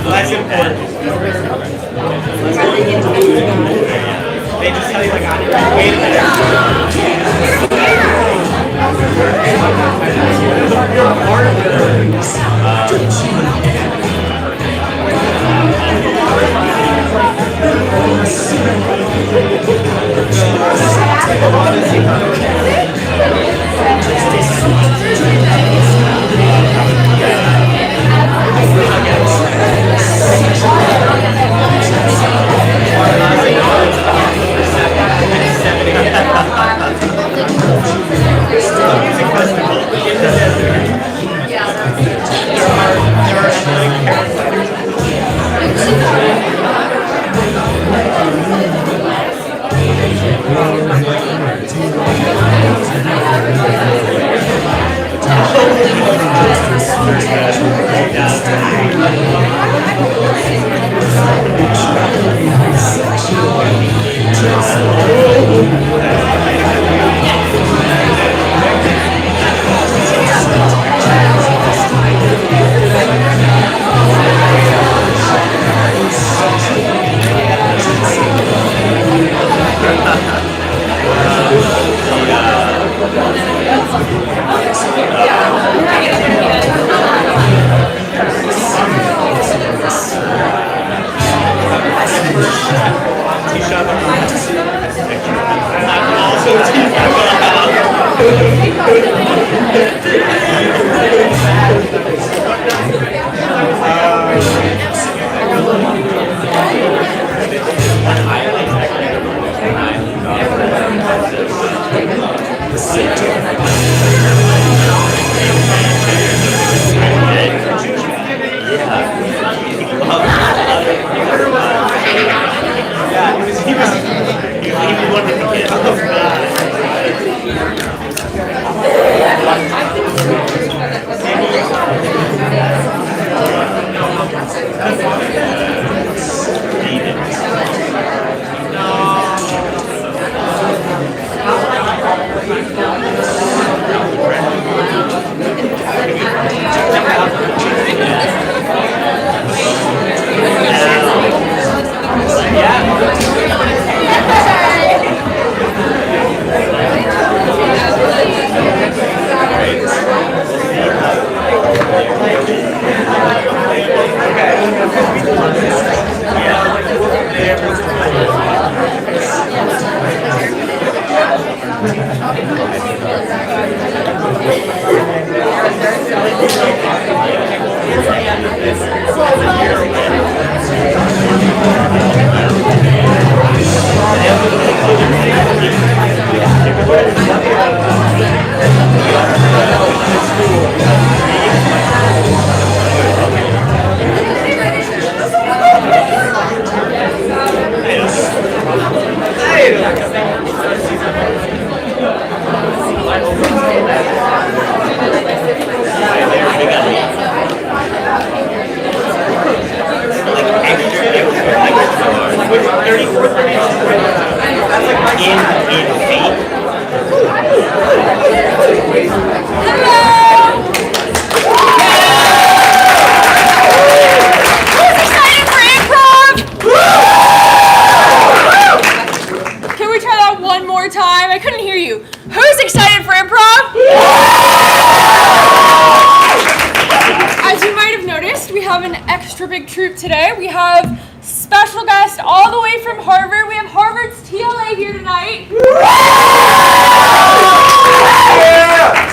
Less important. They just tell you like, wait a big troop today. We have special guest all the way from Harvard. We have Harvard's TLA here tonight.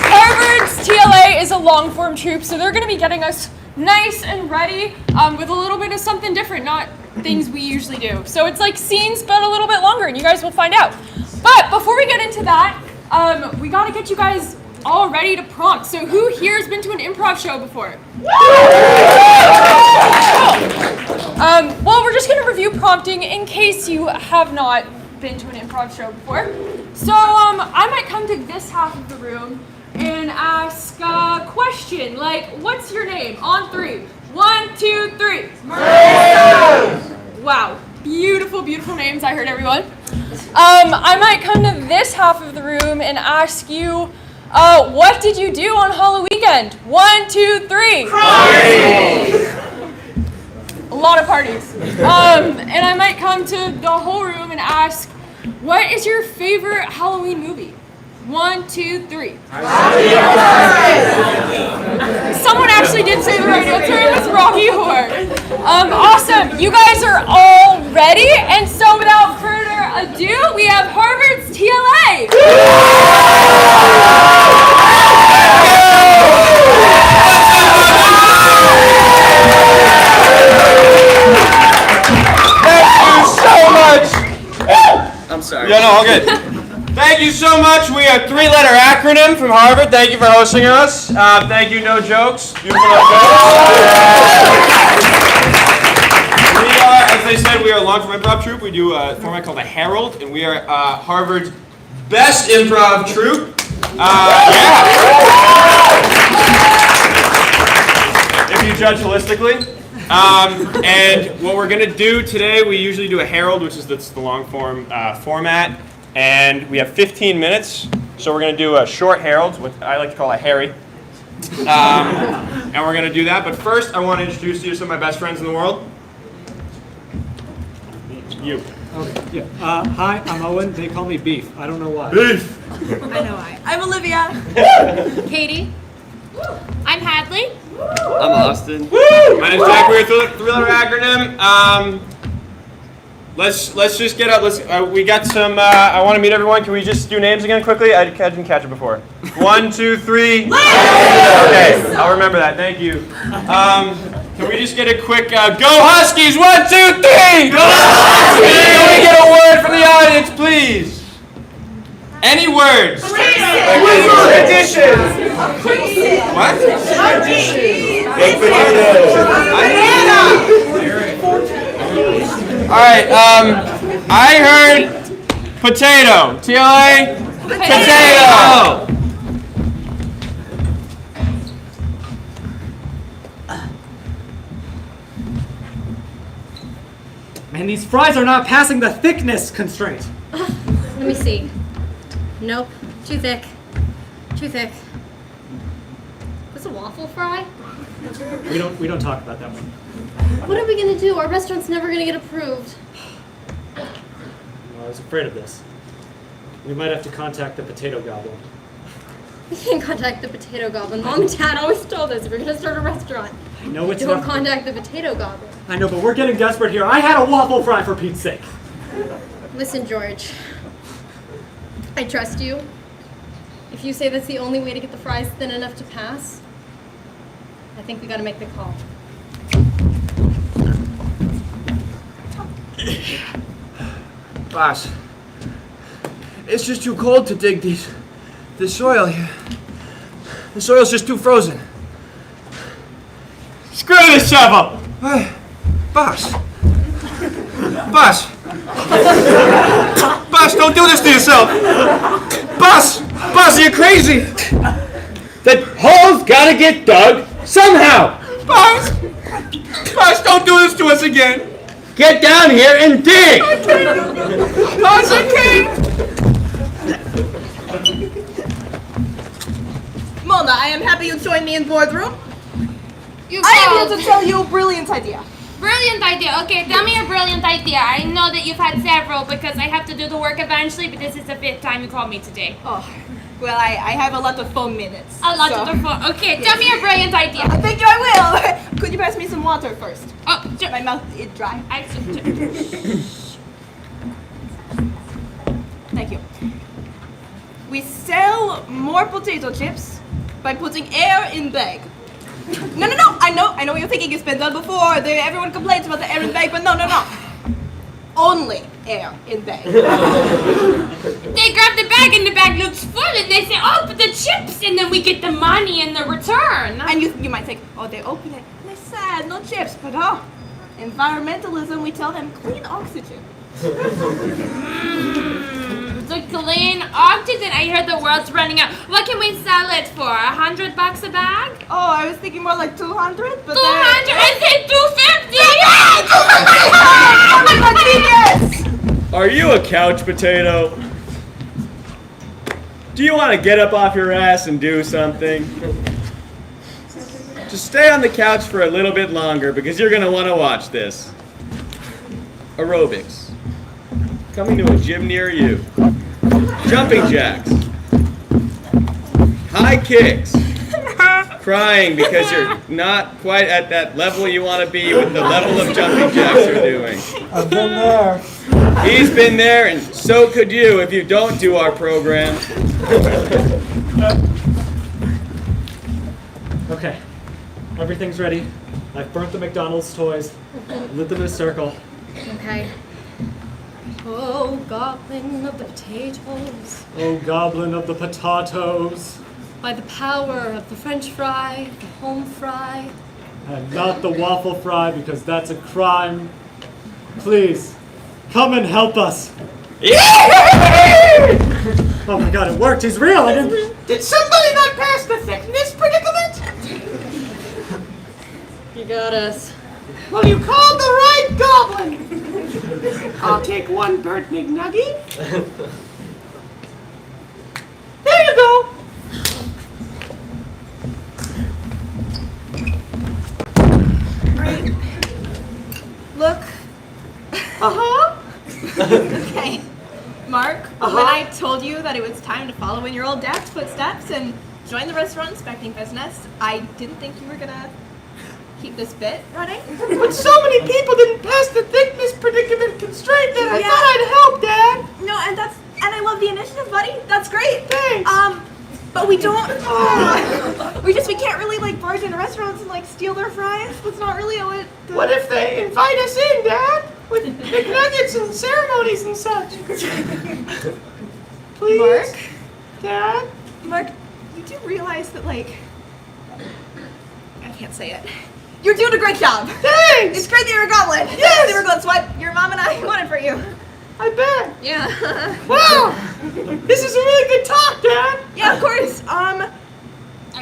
Harvard's TLA is a long-form troop, so they're going to be getting us nice and ready with a little bit of something different, not things we usually do. So it's like scenes, but a little bit longer, and you guys will find out. But before we get into that, we got to get you guys all ready to prompt. So who here has been to an improv show before? Well, we're just going to review prompting in case you have not been to an improv show before. So I might come to this half of the room and ask a question, like, what's your name? On 3. 1, 2, 3. Maria! Wow, beautiful, beautiful names. I heard everyone. I might come to this half of the room and ask you What did you do on Halloween weekend? 1, 2, 3. A lot of parties. And I might come to the whole room and ask, what is your favorite Halloween movie? 1, 2, 3. Someone actually did say the right answer. It was Rocky Horror. Awesome. You guys are all ready. And so without further ado, we have Harvard's TLA. I'm sorry. Yeah, no, all good. Thank you so much. We are a 3-letter acronym from Harvard. Thank you for hosting us. Thank you, No Jokes. Beautiful No Jokes. We are, as they said, we are a long-form improv troupe. We do a format called a Herald, and we are Harvard's best improv troupe. If you judge holistically. And what we're going to do today, we usually do a Herald, which is the long-form format. And we have 15 minutes, so we're going to do a short Herald, what I like to call a Harry. And we're going to do that. But first, I want to introduce you to some of my best friends in the world. You. Okay. Yeah. Hi, I'm Owen. They call me Beef. I don't know why. Beef! I know why. I'm Olivia. Katie. I'm Hadley. I'm Austin. Woo! My name's Jack. We're a 3-letter acronym. Let's just get up. We got some. I want to meet everyone. Can we just do names again quickly? I didn't catch it before. 1, 2, 3. Okay, I'll remember that. Thank you. Can we just get a quick go Huskies? 1, 2, 3. Go Huskies! Can we get a word from the audience, please? Any words? Traditions. What? All right. I heard potato. TLA. Potato. Man, these fries are not passing the thickness constraint. Let me see. Nope. Too thick. Too thick. What's a waffle fry? We don't talk about that one. What are we gonna do? Our restaurant's never gonna get approved. Well, I was afraid of this. We might have to contact the potato goblin. We can't contact the potato goblin. Mom and Dad always told us if we're gonna start a restaurant. I know it's Don't not. contact the potato goblin. I know, but we're getting desperate here. I had a waffle fry for Pete's sake. Listen, George. I trust you. If you say that's the only way to get the fries thin enough to pass, I think we gotta make the call. Boss, it's just too cold to dig this soil here. The soil's just too frozen. Screw this shovel. Boss. Boss, don't do this to yourself. Boss, are you crazy? The hole's gotta get dug somehow. Boss, don't do this to us again. Get down here and dig. Boss, I can't. Mona, I am happy you joined me in boardroom. You I am here to tell you a brilliant idea. Brilliant idea. Okay, tell me your brilliant idea. I know that you've had several because I have to do the work eventually, but this is the 5th time you called me today. Oh, well, I have a lot of phone minutes. A lot of the phone. Okay, tell me your brilliant idea. Thank you, I will. Could you pass me some water first? Oh, My mouth is dry. Thank you. We sell more potato chips by putting air in bag. No. I know what you're thinking. It's been done before. Everyone complains about the air in bag, but no. Only air in bag. They grab the bag and the bag looks full and they say, oh, but the chips, and then we get the money in the return. And you might think, oh, they open it. They're sad, no chips. But environmentalism, we tell them clean oxygen. The clean oxygen. I heard the world's running out. What can we sell it for? $100 a bag? Oh, I was thinking more like 200, but 200? I said 250. Oh my God, genius! Are you a couch potato? Do you want to get up off your ass and do something? Just stay on the couch for a little bit longer because you're going to want to watch this. Aerobics. Coming to a gym near you. Jumping jacks. High kicks. Crying because you're not quite at that level you want to be with the level of jumping jacks you're doing. I've been there. He's been there, and so could you if you don't do our program. Okay, everything's ready. I've burnt the McDonald's toys, lit them in a circle. Okay. Oh, goblin of the potatoes. Oh, goblin of the potatoes. By the power of the French fry, the home fry. And not the waffle fry, because that's a crime. Please, come and help us. Oh my god, it worked. He's real. I didn't. Did somebody not pass the thickness predicament? You got us. Well, you called the right goblin. I'll take one burnt McNugget. There you go. Great. Look. Uh-huh. Okay. Mark, when I told you that it was time to follow in your old dad's footsteps and join the restaurant inspecting business, I didn't think you were gonna keep this bit running. But so many people didn't pass the thickness predicament constraint that I thought I'd help, Dad. No, and I love the initiative, buddy. That's great. Thanks. But we don't. We can't really like barge into restaurants and like steal their fries. That's not really how it. What if they invite us in, Dad? With McNuggets and ceremonies and such. Please. Mark? Dad? Mark, you do realize that like. I can't say it. You're doing a great job. Thanks! It's great that you're a goblin. Yes! They were going, what your mom and I wanted for you. I bet. Yeah. Wow! This is a really good talk, Dad. Yeah, of course. I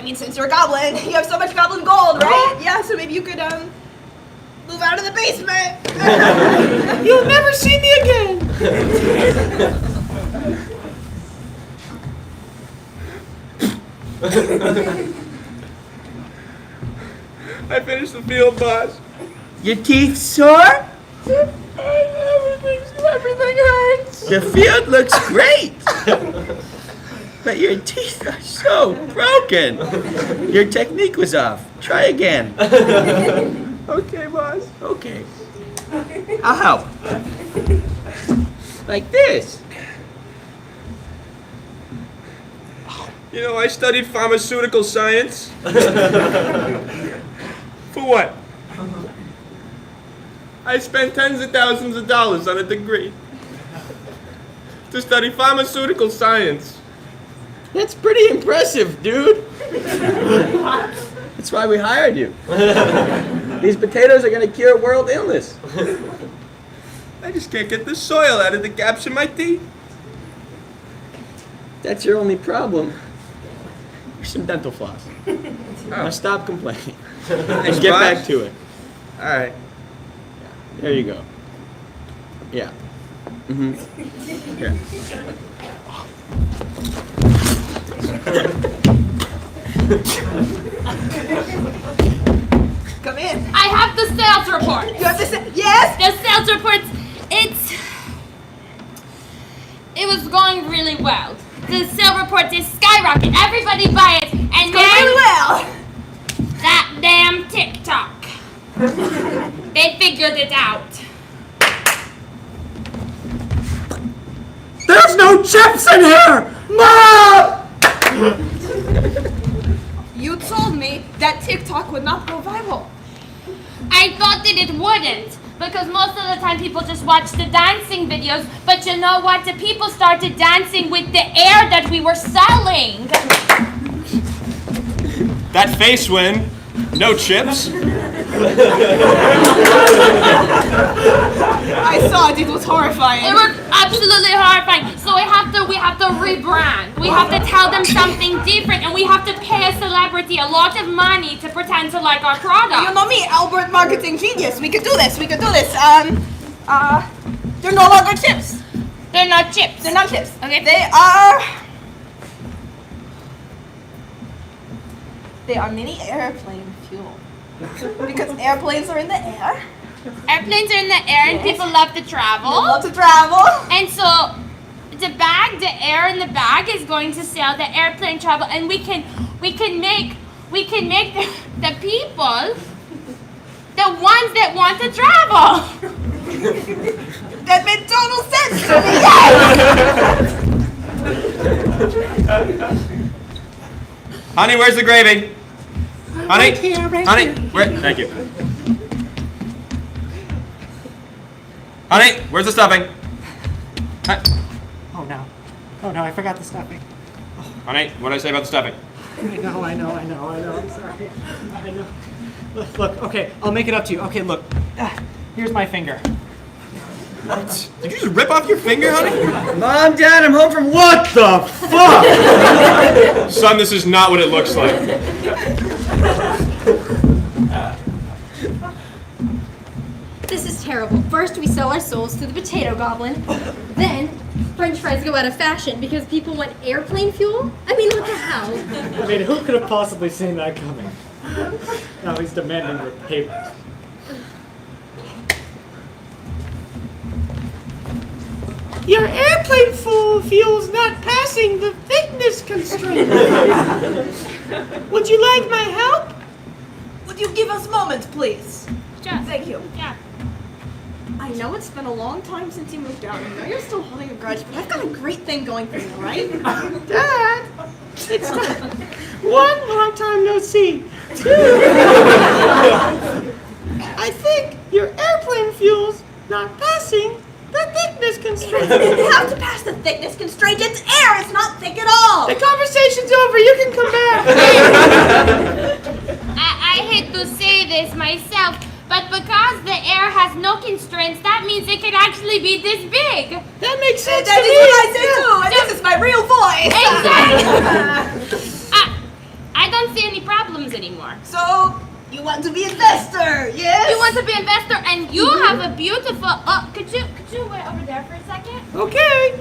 mean, since you're a goblin, you have so much goblin gold, right? Yeah, so maybe you could, move out of the basement. You'll never see me again. I finished the field, boss. Your teeth sore? Everything hurts. The field looks great. But your teeth are so broken. Your technique was off. Try again. Okay, boss. Okay. I'll help. Like this. You know, I studied pharmaceutical science. For what? I spent tens of thousands of dollars on a degree to study pharmaceutical science. That's pretty impressive, dude. That's why we hired you. These potatoes are going to cure world illness. I just can't get the soil out of the gaps in my teeth. That's your only problem. Here's some dental floss. Now stop complaining. And get back to it. All right. There you go. Yeah. Mm-hmm. Here. Come in. I have the sales report. You have to say yes. The sales reports, it was going really well. The sale report is skyrocket. Everybody buy it. And It's going really well. that damn TikTok. They figured it out. There's no chips in here! Mom! You told me that TikTok would not go viral. I thought that it wouldn't, because most of the time people just watch the dancing videos, but you know what? The people started dancing with the air that we were selling. That face win, no chips. I saw it. It was horrifying. It was absolutely horrifying. So we have to rebrand. We have to tell them something different, and we have to pay a celebrity a lot of money to pretend to like our product. You know me, Albert Marketing Genius. We could do this. They're no longer chips. They're not chips. They're not chips. Okay. They are They are mini airplane fuel. Because airplanes are in the air. Airplanes are in the air and people love to travel. They love to travel. And so the air in the bag is going to sell the airplane travel, and we can make the people the ones that want to travel. That made total sense to me. Yes. Honey, where's the gravy? Honey, honey, where? Thank you. Honey, where's the stuffing? Oh no. Oh no, I forgot the stuffing. Honey, what did I say about the stuffing? I know. I'm sorry. I know. Look, okay, I'll make it up to you. Okay, look. Here's my finger. What? Did you just rip off your finger, honey? Mom, Dad, I'm home from What the fuck? Son, this is not what it looks like. This is terrible. First, we sell our souls to the potato goblin. Then, French fries go out of fashion because people want airplane fuel? I mean, what the hell? I mean, who could have possibly seen that coming? Now he's demanding repayment. Your airplane fuel's not passing the thickness constraint. Would you like my help? Would you give us moments, please? Sure. Thank you. Yeah. I know it's been a long time since you moved out. I know you're still holding a grudge, but I've got a great thing going for you, right? Dad, it's not. One, long time no see. Two, I think your airplane fuel's not passing the thickness constraint. You have to pass the thickness constraint. It's air. It's not thick at all. The conversation's over. You can come back. I hate to say this myself, but because the air has no constraints, that means it could actually be this big. That makes sense That to is me. what I say too. And this is my real voice. Exactly. I don't see any problems anymore. So you want to be investor, yes? You want to be an investor, and you have a beautiful. Oh, could you wait over there for a second? Okay.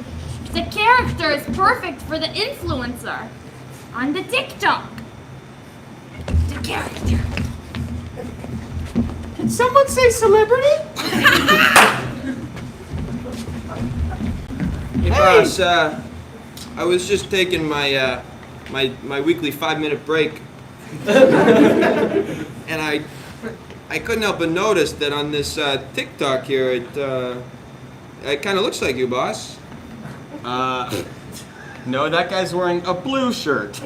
The character is perfect for the influencer on the TikTok. The character. Can someone say celebrity? Hey, boss, I was just taking my my weekly 5-minute break, and I couldn't help but notice that on this TikTok here, it kind of looks like you, boss. No, that guy's wearing a blue shirt.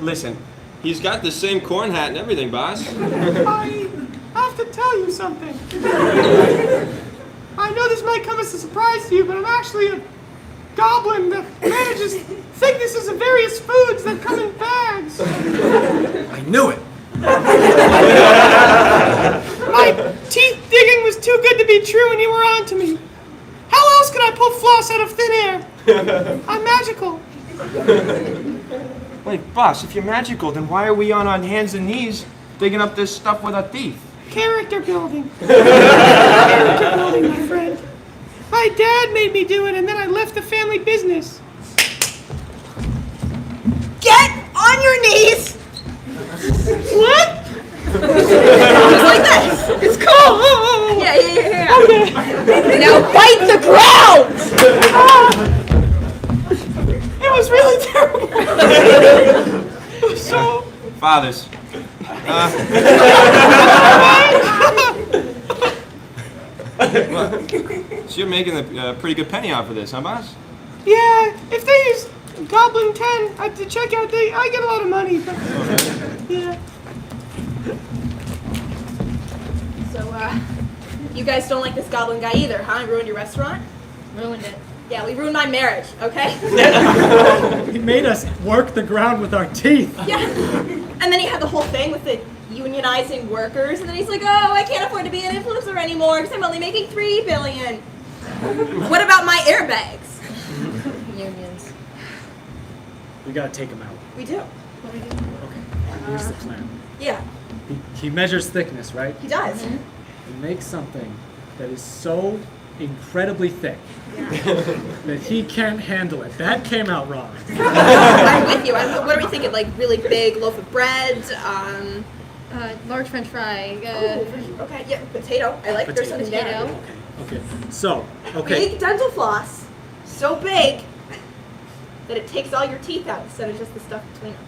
Listen, he's got the same corn hat and everything, boss. I have to tell you something. I know this might come as a surprise to you, but I'm actually a goblin that manages thicknesses of various foods that come in bags. I knew it. My teeth digging was too good to be true, and you were on to me. How else could I pull floss out of thin air? I'm magical. Wait, boss, if you're magical, then why are we on hands and knees digging up this stuff with our teeth? Character building. Character building, my friend. My dad made me do it, and then I left the family business. Get on your knees. What? Just like this. It's cool. Yeah. Okay. Now bite the ground. It was really terrible. It was so. Fathers. So you're making a pretty good penny off of this, huh, boss? Yeah, if they use Goblin 10 at the checkout, I get a lot of money. But, yeah. So, you guys don't like this goblin guy either, huh? He ruined your restaurant? Ruined it. Yeah, we ruined my marriage, okay? He made us work the ground with our teeth. Yeah. And then he had the whole thing with the unionizing workers, and then he's like, oh, I can't afford to be an influencer anymore because I'm only making $3 billion. What about my airbags? Unions. We gotta take him out. We do. Okay, here's the plan. Yeah, He measures thickness, right? he does. He makes something that is so incredibly thick. That he can't handle it. That came out wrong. I'm with you. What are we thinking? Like really big loaf of bread? Large French fry. Okay, yeah, potato. I like there's something there. Potato. Okay. So, okay. Big dental floss, so big that it takes all your teeth out instead of just the stuff between them.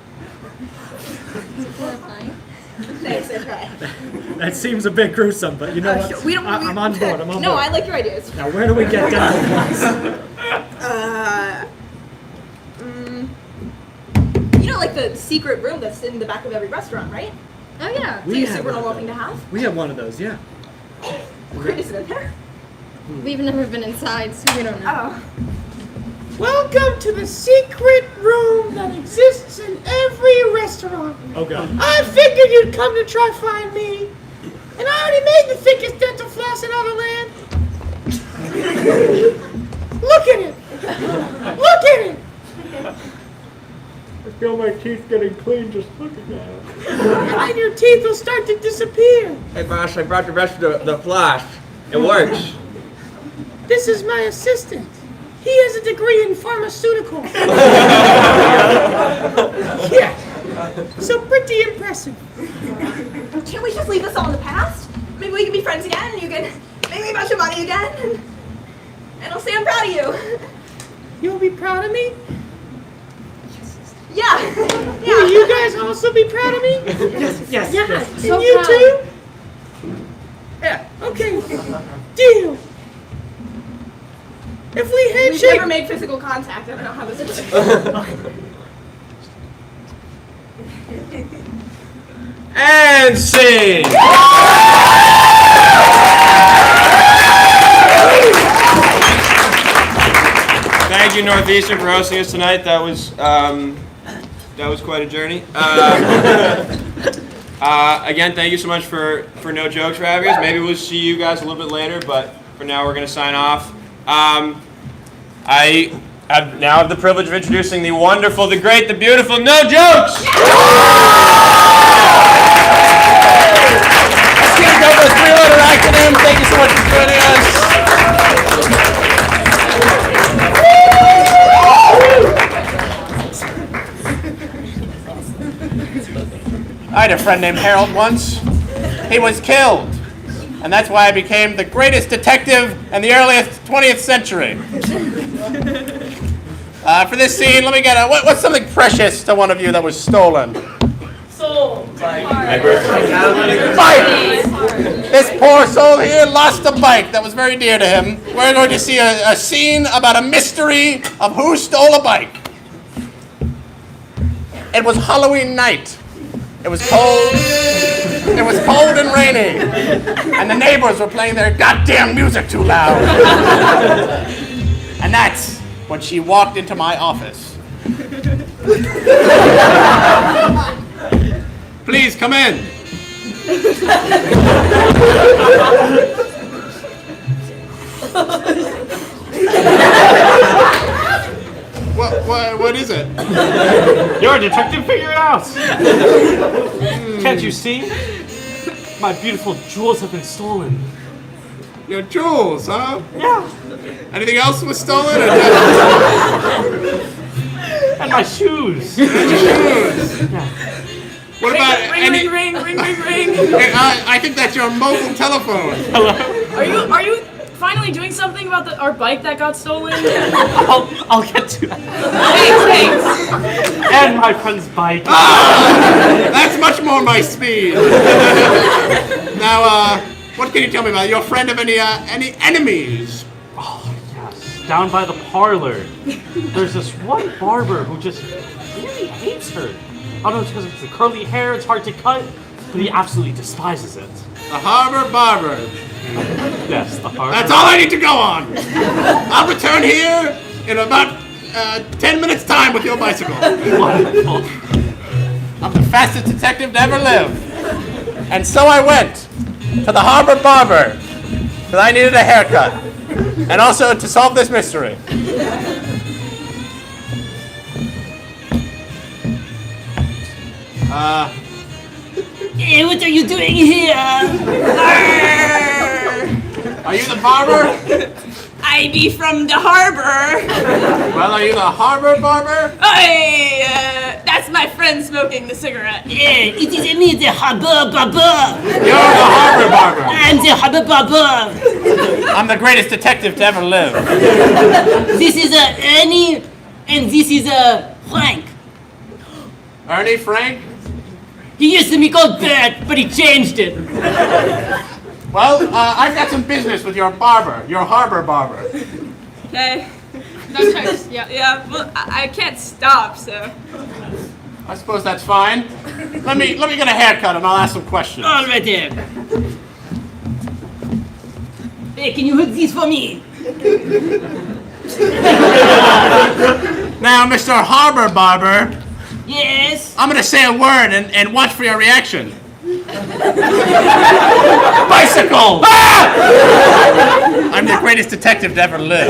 Thanks, I tried. That seems a bit gruesome, but you know what? I'm on board. I'm on board. No, I like your ideas. Now, where do we get dental floss? You know, like the secret room that's in the back of every restaurant, right? Oh yeah. It's like a super normal thing to have. We have one of those, yeah. Where is it in there? We've never been inside, so we don't know. Oh. Welcome to the secret room that exists in every restaurant. Oh, God. I figured you'd come to try find me. And I already made the thickest dental floss in all the land. Look at it. Look at it. I feel my teeth getting clean just looking at it. And your teeth will start to disappear. Hey, boss, I brought the rest of the floss. It works. This is my assistant. He has a degree in pharmaceuticals. Yeah. So pretty impressive. Can't we just leave this all in the past? Maybe we can be friends again and you can make me a bunch of money again. And I'll say I'm proud of you. You'll be proud of me? Yeah. Will you guys also be proud of me? Yes. And So you proud. too? Yeah. Okay. Deal. If we We've handshake, never made physical contact. I don't know how this works. And scene. Thank you, Northeastern, for hosting us tonight. That was quite a journey. Again, thank you so much for No Jokes for having us. Maybe we'll see you guys a little bit later, but for now we're going to sign off. I now have the privilege of introducing the wonderful, the great, the beautiful No Jokes! Let's give a couple of three-letter acronyms. Thank you so much for joining us. I had a friend named Harold once. He was killed. And that's why I became the greatest detective in the earliest 20th century. For this scene, let me get what's something precious to one of you that was stolen? Bike. This poor soul here lost a bike that was very dear to him. We're going to see a scene about a mystery of who stole a bike. It was Halloween night. It was cold. It was cold and rainy. And the neighbors were playing their goddamn music too loud. And that's when she walked into my office. Please come in. What is it? You're a detective, figure it out! Can't you see? My beautiful jewels have been stolen. Your jewels, huh? Yeah. Anything else was stolen? And my shoes. What about any? Ring. I think that's your mobile telephone. Are you finally doing something about our bike that got stolen? I'll get to that. Thanks. And my friend's bike. That's much more my speed. Now, what can you tell me about your friend of any enemies? Oh, yes. Down by the parlor. There's this one barber who just really hates her. I don't know, it's because it's the curly hair, it's hard to cut, but he absolutely despises it. The Harbor Barber. Yes, the harbor. That's all I need to go on. I'll return here in about 10 minutes' time with your bicycle. Wonderful. I'm the fastest detective to ever live. And so I went to the Harbor Barber because I needed a haircut and also to solve this mystery. Hey, what are you doing here? Are you the barber? I be from the harbor. Well, are you the harbor barber? That's my friend smoking the cigarette. Yeah, it is me, the harbor barber. You're the harbor barber. I'm the harbor barber. I'm the greatest detective to ever live. This is Ernie, and this is Frank. Ernie, Frank? He used to be called Bert, but he changed it. Well, I've got some business with your barber, your harbor barber. Okay. That's right. Yeah. Yeah, well, I can't stop, so. I suppose that's fine. Let me get a haircut and I'll ask some questions. All right there. Hey, can you hook these for me? Now, Mr. Harbor Barber, Yes. I'm gonna say a word and watch for your reaction. Bicycle! Ah! I'm the greatest detective to ever live.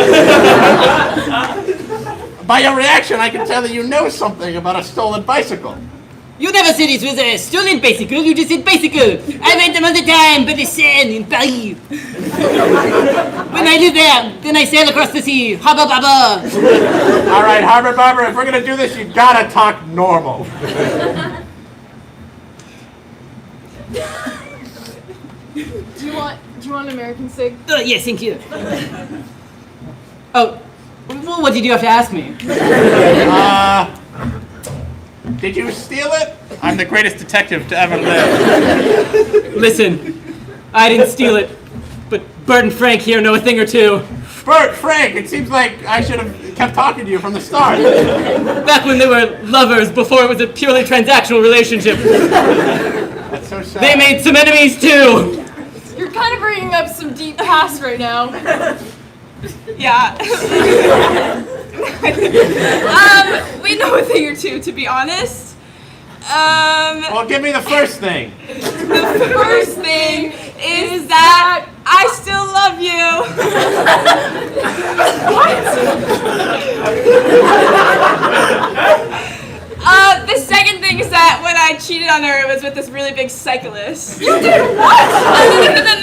By your reaction, I can tell that you know something about a stolen bicycle. You never said it was a stolen bicycle, you just said bicycle. I rent them all the time by the Seine in Paris. When I live there, then I sail across the sea. Harbor barber. All right, Harbor Barber, if we're gonna do this, you gotta talk normal. Do you want an American cig? Yes, thank you. Oh, well, what did you have to ask me? Did you steal it? I'm the greatest detective to ever live. Listen, I didn't steal it, but Bert and Frank here know a thing or two. Bert, Frank, it seems like I should have kept talking to you from the start. Back when they were lovers, before it was a purely transactional relationship. That's so sad. They made some enemies too. You're kind of bringing up some deep past right now. Yeah. We know a thing or two, to be honest. Well, give me the first thing. The first thing is that I still love you. The second thing is that when I cheated on her, it was with this really big cyclist. You did what?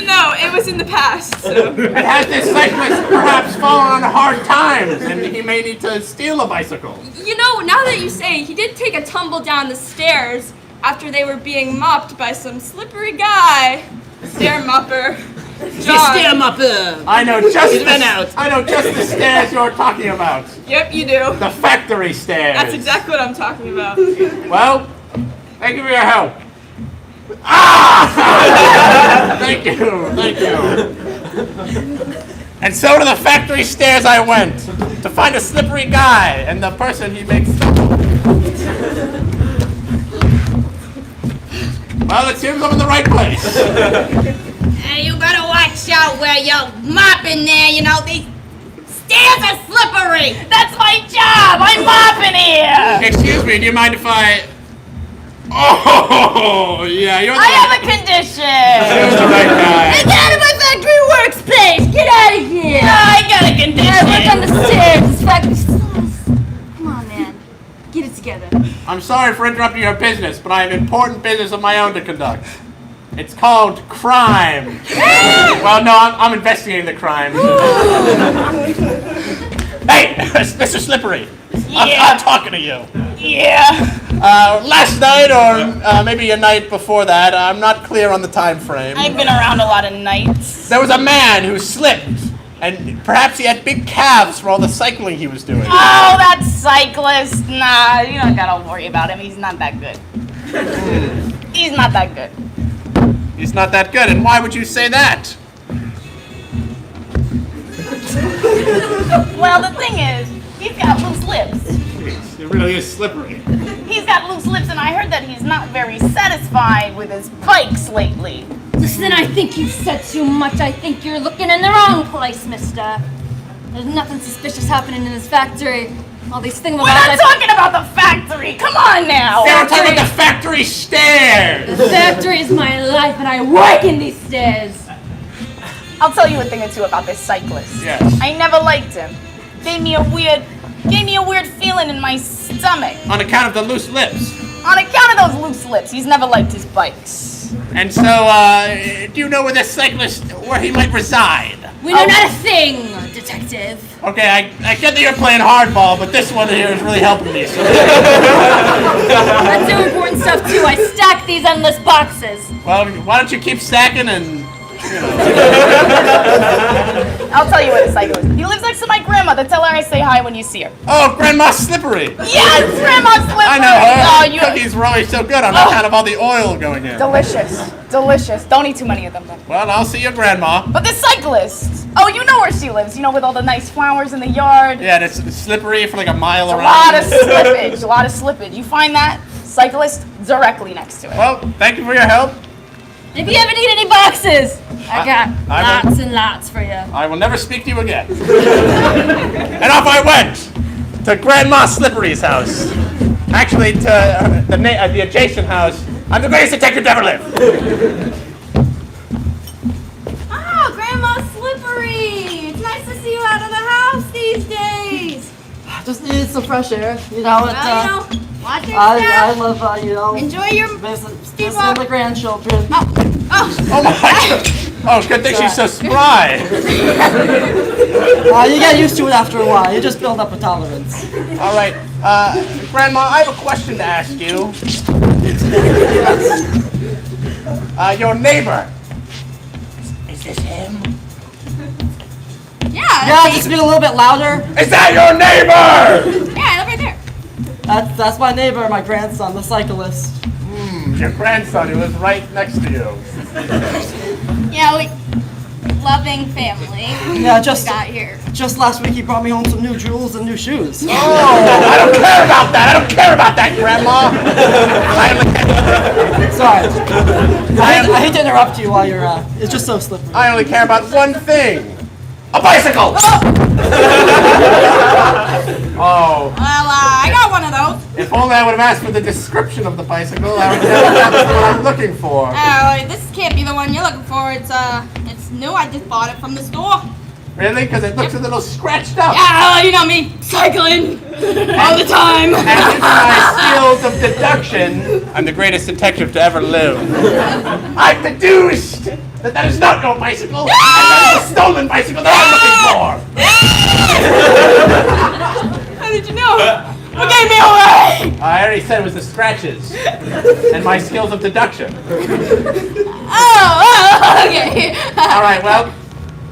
No. It was in the past. So. And has this cyclist perhaps fallen on hard times and he may need to steal a bicycle? You know, now that you say, he did take a tumble down the stairs after they were being mopped by some slippery guy. Stair mopper. John. Stair mopper. I know just It ran out. I know just the stairs you're talking about. Yep, you do. The factory stairs. That's exactly what I'm talking about. Well, thank you for your help. Ah! Thank you. And so to the factory stairs I went to find a slippery guy and the person he makes stumble. Well, it seems I'm in the right place. Hey, you better watch out where you're mopping there, you know, these stairs are slippery. That's my job, I'm mopping here. Excuse me, do you mind if I... Oh, yeah, you're the I have right, a condition. you're the right guy. Get out of my factory workspace! Get out of here! No, I got a condition. I work on the stairs. This factory sucks. Come on, man. Get it together. I'm sorry for interrupting your business, but I have important business of my own to conduct. It's called crime. Well, no, I'm investigating the crime. Hey, Mr. Slippery. I'm talking to you. Yeah. Last night, or maybe a night before that, I'm not clear on the time frame. I've been around a lot of nights. There was a man who slipped, and perhaps he had big calves for all the cycling he was doing. Oh, that cyclist. Nah, you don't gotta worry about him. He's not that good. He's not that good. He's not that good, and why would you say that? Well, the thing is, he's got loose lips. It really is slippery. He's got loose lips, and I heard that he's not very satisfied with his bikes lately. Listen, I think you've said too much. I think you're looking in the wrong place, mister. There's nothing suspicious happening in this factory. All these things We're not talking about the factory. Come on now. They were talking about the factory stairs. The factory is my life, and I work in these stairs. I'll tell you a thing or two about this cyclist. Yes. I never liked him. Gave me a weird feeling in my stomach. On account of the loose lips. On account of those loose lips, he's never liked his bikes. And so, do you know where this cyclist, where he might reside? We know not a thing, detective. Okay, I get that you're playing hardball, but this one here is really helping me. So. Let's do important stuff too. I stack these endless boxes. Well, why don't you keep stacking and, I'll tell you what a cycle is. He lives next to my grandmother. Tell her I say hi when you see her. Oh, Grandma Slippery. Yes, Grandma Slippery. I know her. Oh, you... Cookies were always so good on account of all the oil going in. Delicious. Delicious. Don't eat too many of them, though. Well, I'll see your grandma. But the cyclist. Oh, you know where she lives. You know, with all the nice flowers in the yard. Yeah, it's slippery for like a mile around. A lot of slippage. A lot of slippage. You find that cyclist directly next to it. Well, thank you for your help. If you ever need any boxes, I got I lots and lots for you. I will never speak to you again. And off I went to Grandma Slippery's house. Actually, to the adjacent house. I'm the greatest detective to ever live. Oh, Grandma Slippery! It's nice to see you out of the house these days. Just needed some fresh air. You know, Well, watch your I step. love, Enjoy your visiting the grandchildren. Oh my God. Oh, good thing she's so spry. You get used to it after a while. You just build up a tolerance. All right, Grandma, I have a question to ask you. Your neighbor. Is this him? Yeah, just speak a little bit louder. Is that your neighbor? Yeah, I live right there. That's my neighbor, my grandson, the cyclist. Your grandson who lives right next to you. Yeah, loving family. Yeah, just got here. Just last week he brought me home some new jewels and new shoes. Oh, I don't care about that. I don't care about that, Grandma. Sorry. I hate to interrupt you while you're, it's just so slippery. I only care about one thing. A bicycle! Oh. Well, I got one of those. If only I would have asked for the description of the bicycle, I would know that's what I'm looking for. This can't be the one you're looking for. It's new. I just bought it from the store. Really? Because it looks a little scratched up. Yeah, you know me, cycling all the time. And with my skills of deduction, I'm the greatest detective to ever live. I've deduced that is not your bicycle, and that is a stolen bicycle that I'm looking for. How did you know? What gave me away? I already said it was the scratches and my skills of deduction. Oh, okay. All right, well,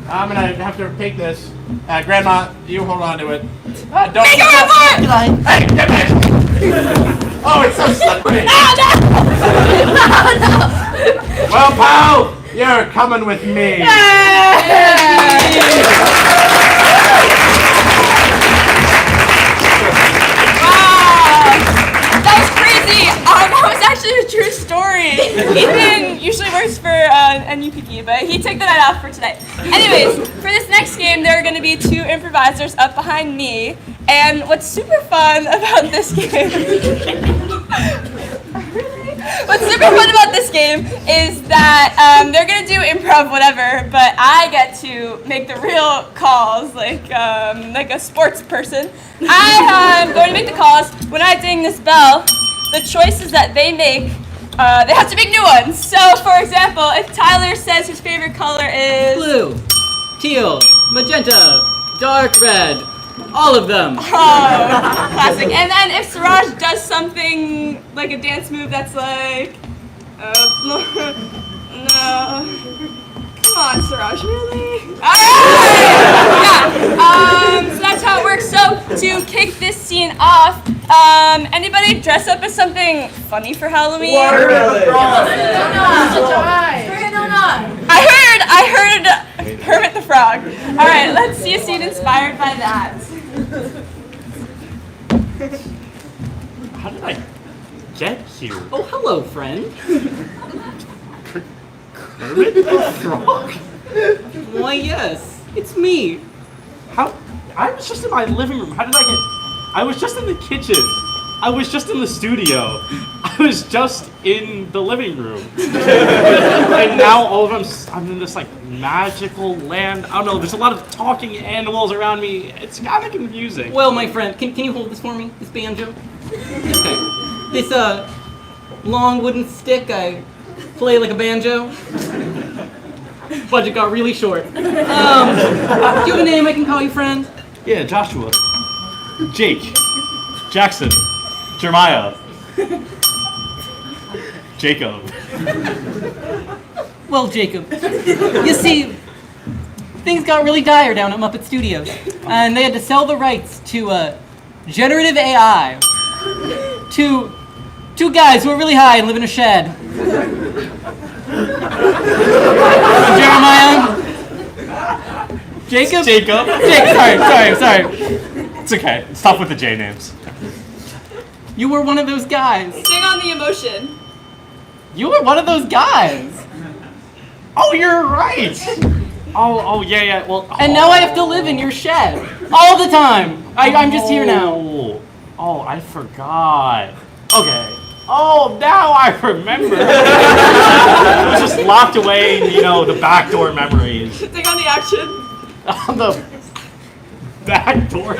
I'm gonna have to take this. Grandma, you hold on to it. Don't. Make it apart! Hey, get back! Oh, it's so slippery. No! Well, pal, you're coming with me. That was crazy. That was actually a true story. Ethan usually works for NUPK, but he took the night off for today. Anyways, for this next game, there are going to be two improvisers up behind me. And what's super fun about this game... What's super fun about this game is that they're going to do improv whatever, but I get to make the real calls like a sports person. I am going to make the calls. When I ding this bell, the choices that they make, they have to make new ones. So, for example, if Tyler says his favorite color is... Blue, teal, magenta, dark red, all of them. Oh, classic. And then if Siraj does something like a dance move that's like... no. Come on, Siraj, really? Alright! Yeah. So that's how it works. So to kick this scene off, anybody dress up as something funny for Halloween? I heard Hermit the Frog. Alright, let's see a scene inspired by that. How did I get here? Oh, hello, friend. Kermit the Frog? Why, yes, it's me. How? I was just in my living room. How did I get? I was just in the kitchen. I was just in the studio. I was just in the living room. And now all of them, I'm in this like magical land. I don't know, there's a lot of talking animals around me. It's kind of confusing. Well, my friend, can you hold this for me? This banjo? Okay. This long wooden stick, I play like a banjo. Budget got really short. Do you have a name I can call you, friend? Yeah, Joshua. Jake. Jackson. Jeremiah. Jacob. Well, Jacob, you see, things got really dire down at Muppet Studios, and they had to sell the rights to generative AI to two guys who are really high and live in a shed. Jeremiah? Jacob? Jacob. Sorry. It's okay. Stop with the J names. You were one of those guys. Sing on the emotion. You were one of those guys. Oh, you're right. Oh, yeah. Well, And now I have to live in your shed all the time. I'm just here now. Oh, I forgot. Okay. Oh, now I remember. It was just locked away in, the backdoor memories. Sing on the action. On the backdoor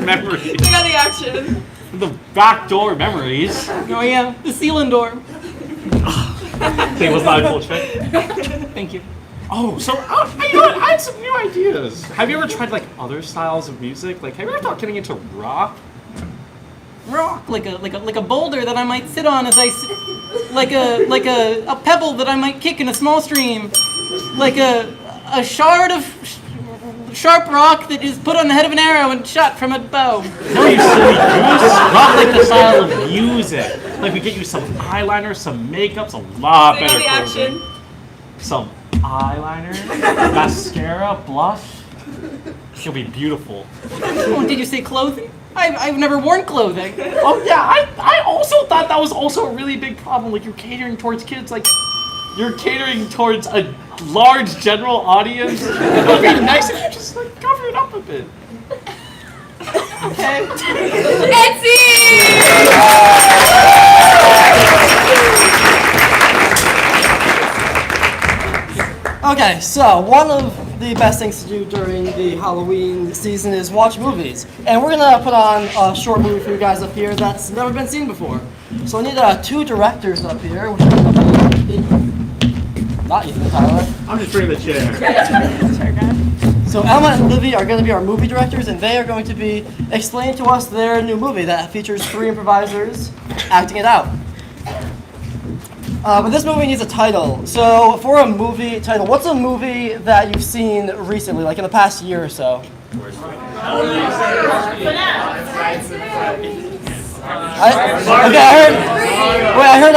memories. Sing on the action. The backdoor memories. Oh yeah, the ceiling door. It was not a cool trick. Thank you. Oh, so you know what? I had some new ideas. Have you ever tried other styles of music? Have you ever thought getting into rock? Rock, like a boulder that I might sit on as like a pebble that I might kick in a small stream, like a shard of sharp rock that is put on the head of an arrow and shot from a bow. No, you silly goose. Rock like the style of music. We get you some eyeliner, some makeup, a lot Sing better on the clothing. action. Some eyeliner, mascara, blush. You'll be beautiful. Oh, did you say clothing? I've never worn clothing. Oh yeah, I also thought that was also a really big problem. You're catering towards kids, you're catering towards a large general audience. It would be nice if you just cover it up a bit. Okay. Okay, so one of the best things to do during the Halloween season is watch movies. And we're gonna put on a short movie for you guys up here that's never been seen before. So I need two directors up here, which are gonna be not Ethan Tyler. I'm just bringing the chair. So Emma and Livy are gonna be our movie directors, and they are going to be explaining to us their new movie that features 3 improvisers acting it out. But this movie needs a title. So for a movie title, what's a movie that you've seen recently, in the past year or so? I heard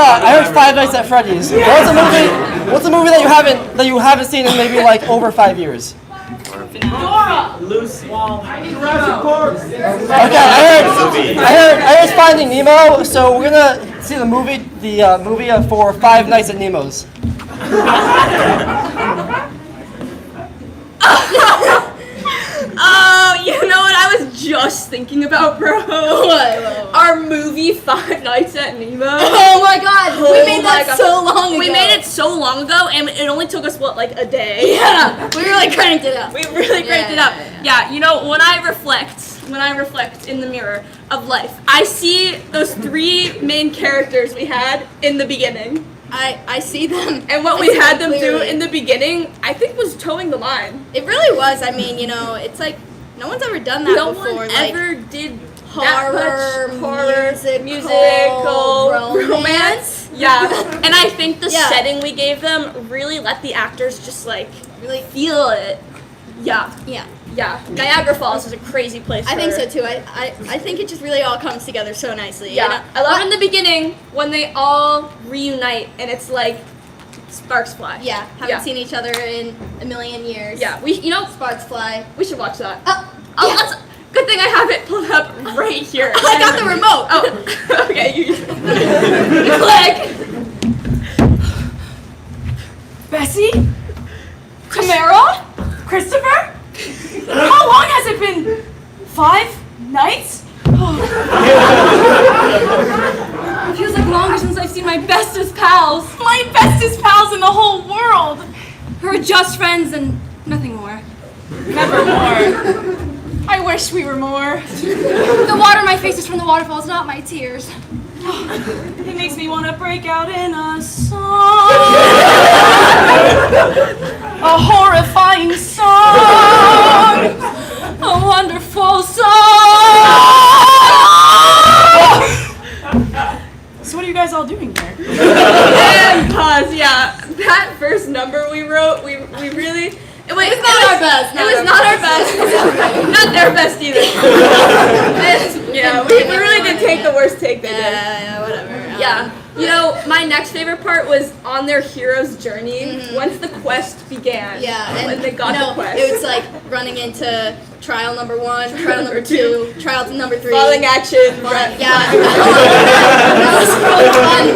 Five Nights at Freddy's. What's a movie that you haven't seen in maybe over 5 years? Lucy. Okay, I heard Finding Nemo, so we're gonna see the movie for Five Nights at Nemo's. Oh, you know what I was just thinking about, bro? What? Our movie Five Nights at Nemo. Oh my god, we made that so long ago. We made it so long ago, and it only took us, a day? Yeah, we really cranked it up. We really cranked it up. Yeah, when I reflect in the mirror of life, I see those 3 main characters we had in the beginning. I see them. And what we had them do in the beginning, I think, was towing the line. It really was. I mean, it's no one's ever done that before. No one ever did horror, musical, romance. Yeah. And I think the Yeah. setting we gave them really let the actors just really feel it. Yeah. Yeah. Yeah. Niagara Falls is a crazy place. I think so too. I think it just really all comes together so nicely. Yeah. I love in the beginning when they all reunite and it's sparks fly. Yeah. Haven't seen each other in a million years. Yeah. Sparks fly. We should watch that. Oh, yeah. Good thing I have it pulled up right here. I got the remote. Oh, okay. You click. Bessie? Tamara? Christopher? How long has it been? 5 nights? It feels like longer since I've seen my bestest pals. My bestest pals in the whole world. Who are just friends and nothing more. Never more. I wish we were more. The water on my face is from the waterfalls, not my tears. It makes me want to break out in a song. A horrifying song. A wonderful song. So what are you guys all doing here? And pause, yeah. That first number we wrote, we really... It was not our best. It was not our best. Not their best either. Yeah, we really did take the worst take they did. Yeah, whatever. Yeah. You know, my next favorite part was on their hero's journey. Once the quest began. Yeah, and when they got the quest. it was like running into trial number 1, trial number 2, trial number 3. Falling action. Yeah. That was really fun.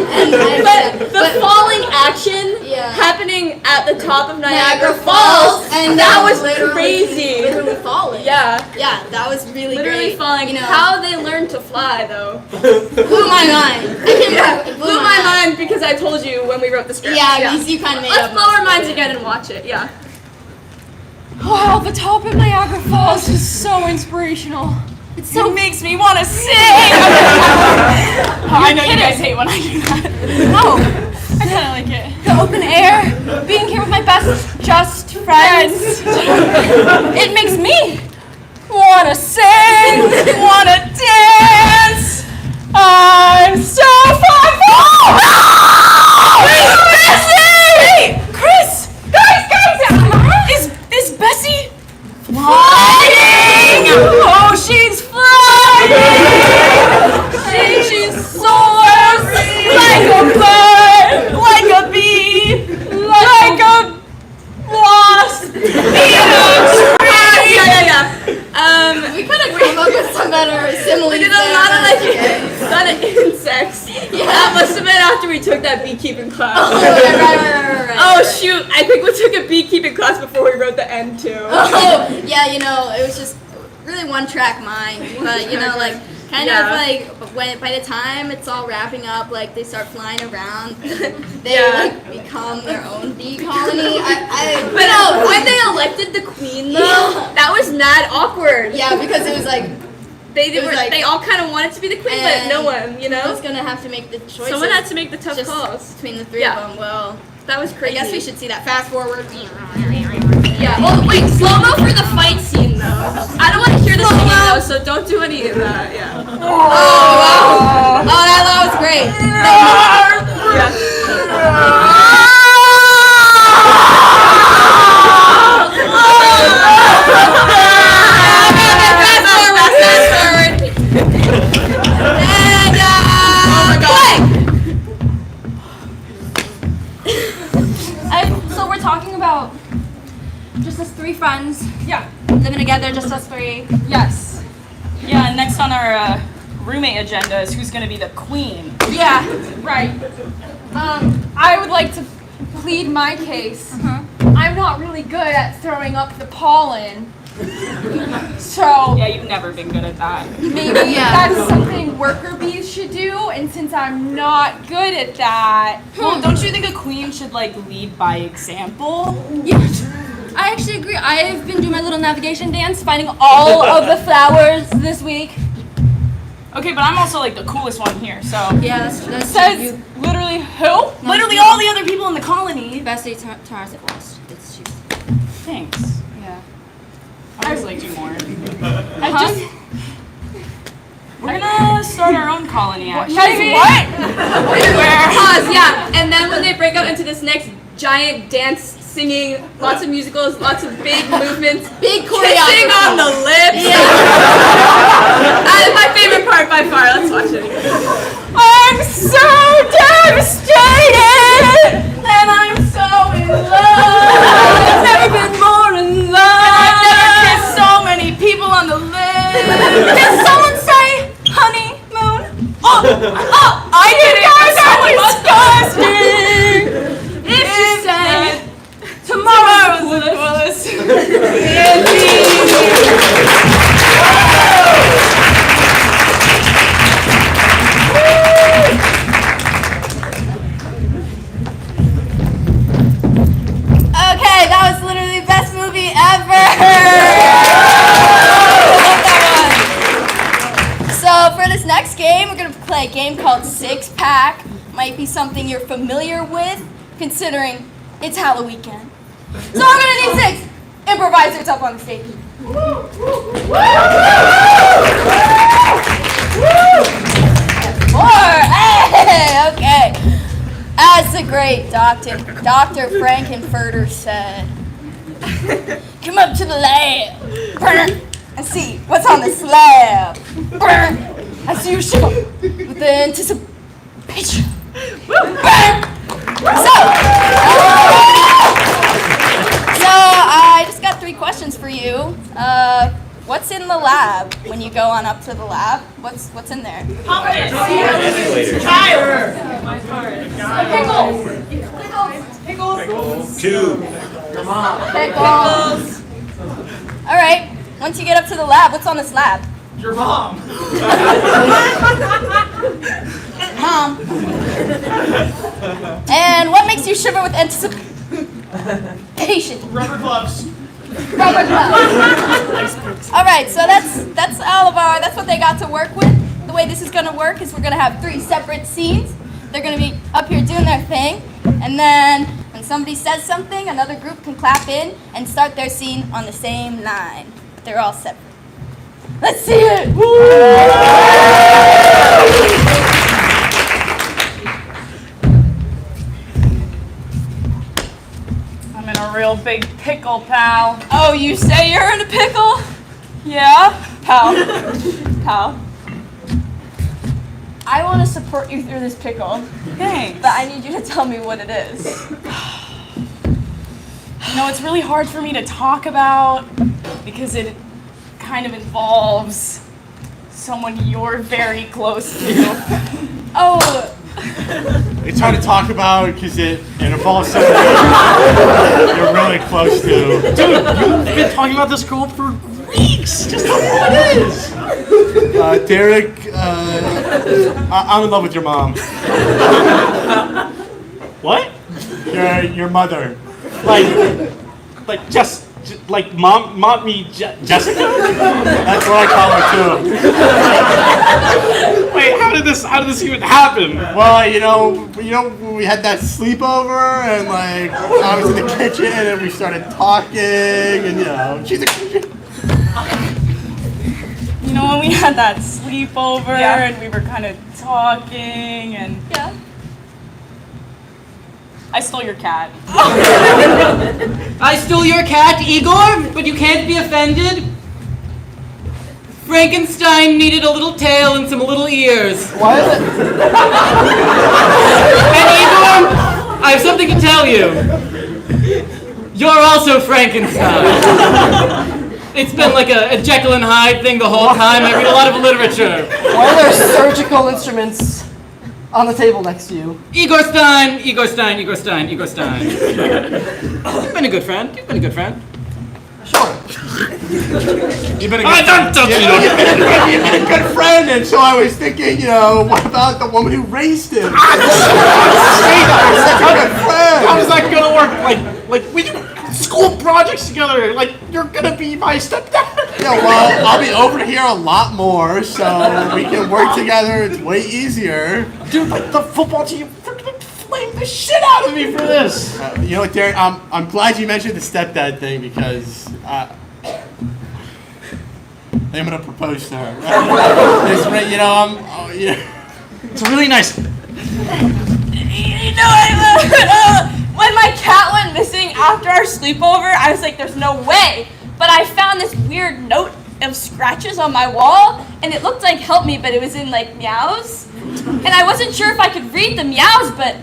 But the falling action happening at the top of Niagara Falls, and that was literally crazy. Literally falling. Yeah. Yeah, that was really Literally great. falling. You know, How they learned to fly, though. blew my mind. It blew my mind because I told you when we wrote the script. Yeah, you kind of made Let's up. blow our minds again and watch it. Yeah. Wow, the top of Niagara Falls is so inspirational. It makes me want to sing. I know you guys hate when I do that. No, I kind of like it. The open air, being here with my just friends. It makes me want to sing, want to dance. I'm so far from Bessie! Chris! Guys! Is Bessie flying? Oh, she's flying! She soars like a bird, like a bee, like a wasp in a tree. Yeah. We could have come up with some better similes. We did a lot of insects. Yeah. That must have been after we took that beekeeping class. Right. Oh shoot! I think we took a beekeeping class before we wrote the end too. Oh, yeah, you know, it was just really one-track mind. But, you know, like, kind of like, by the time it's all wrapping up, like, they start flying around, they, like, become their own bee colony. But no, when they elected the queen, though, that was mad awkward. Yeah, because it was like, They all kind of wanted to be the queen, but no one, you know? who's gonna have to make the choices? Someone had to make the tough just calls. between the three of them. Well, that was I crazy. guess we should see that fast forward. Yeah. Well, wait, slow-mo for the fight scene, though. I don't want to hear the singing, though, so don't do any of that. Yeah. Oh, wow. Oh, that was great. So we're talking about just us 3 friends. Yeah. Living together, just us 3. Yes. Yeah, and next on our roommate agenda is who's going to be the queen. Yeah. Right. I would like to plead my case. I'm not really good at throwing up the pollen. So Yeah, you've never been good at that. maybe that's something worker bees should do, and since I'm not good at that, Well, don't you think a queen should, like, lead by example? Yeah. I actually agree. I've been doing my little navigation dance, finding all of the flowers this week. Okay, but I'm also, like, the coolest one here, so... Yeah, that's says literally who? Literally all the other people in the colony. Bessie Tara's at lost. It's she's. Thanks. Yeah. I was like, do more. We're gonna start our own colony, actually. Pause, yeah. And then when they break out into this next giant dance, singing, lots of musicals, lots of big movements, Big kissing choreography. on the lips. That is my favorite part by far. Let's watch it again. I'm so devastated, and I'm so in love. I've never been more in love. I've never kissed so many people on the lips. Can someone say honeymoon? Oh, I did it. That's so disgusting. If you say tomorrow's the coolest. Okay, that was literally the best movie ever. called Six Pack might be something you're familiar with, considering it's Halloween weekend. So we're gonna need 6 improvisers up on the stage. Four. Hey, okay. As the great Dr. Frankenfurter said, come up to the lab and see what's on the slab. As usual, with the anticipation. So I just got 3 questions for you. What's in the lab when you go on up to the lab? What's in there? Pickles. 2. Pickles. All right. Once you get up to the lab, what's on the slab? Your mom. Mom. And what makes you shiver with anticipation? Rubber gloves. Rubber gloves. All right, so that's all of our. That's what they got to work with. The way this is gonna work is we're gonna have 3 separate scenes. They're gonna be up here doing their thing, and then when somebody says something, another group can clap in and start their scene on the same line. But they're all separate. Let's see it. I'm in a real big pickle, pal. Oh, you say you're in a pickle? Yeah, pal. Pal. I want to support you through this pickle, Thanks. but I need you to tell me what it is. You know, it's really hard for me to talk about because it kind of involves someone you're very close to. Oh, It's hard to talk about because it involves someone you're really close to. Dude, you've been talking about this girl for weeks. Just tell me what it is. Derek, I'm in love with your mom. What? Your mother. Like just like mom me Jessica? That's what I call her too. Wait, how did this even happen? Well, you know, we had that sleepover, and like I was in the kitchen, and we started talking, and she's a. You know, when we had that sleepover and we were kind of talking and... yeah. I stole your cat. I stole your cat, Igor, but you can't be offended. Frankenstein needed a little tail and some little ears. Why is it? And Igor, I have something to tell you. You're also Frankenstein. It's been like a Jekyll and Hyde thing the whole time. I read a lot of literature. Why are there surgical instruments on the table next to you? Igor Stein. You've been a good friend. Sure. You've been a good friend, and so I was thinking, what about the woman who raised him? Such a good friend. How is that gonna work? Like we do school projects together. Like you're gonna be my stepdad. Yeah, well, I'll be over here a lot more, so we can work together. It's way easier. Dude, like the football team freaking flamed the shit out of me for this. You know what, Derek? I'm glad you mentioned the stepdad thing because I'm gonna propose to her. It's really nice. You know, when my cat went missing after our sleepover, I was like, there's no way. But I found this weird note of scratches on my wall, and it looked like help me, but it was in like meows. And I wasn't sure if I could read the meows, but...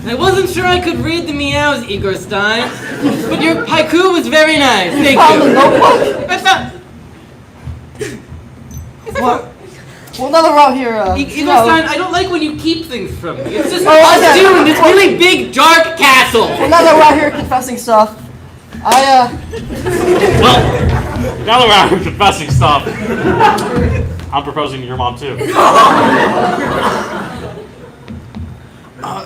I wasn't sure I could read the meows, Igor Stein, but your haiku was very nice. Thank you. I found... Well, now that we're out here, Igor Stein, I don't like when you keep things from me. It's just Oh, us okay. two in this really big, dark castle. well, now that we're out here confessing stuff, Well, now that we're out here confessing stuff, I'm proposing to your mom too.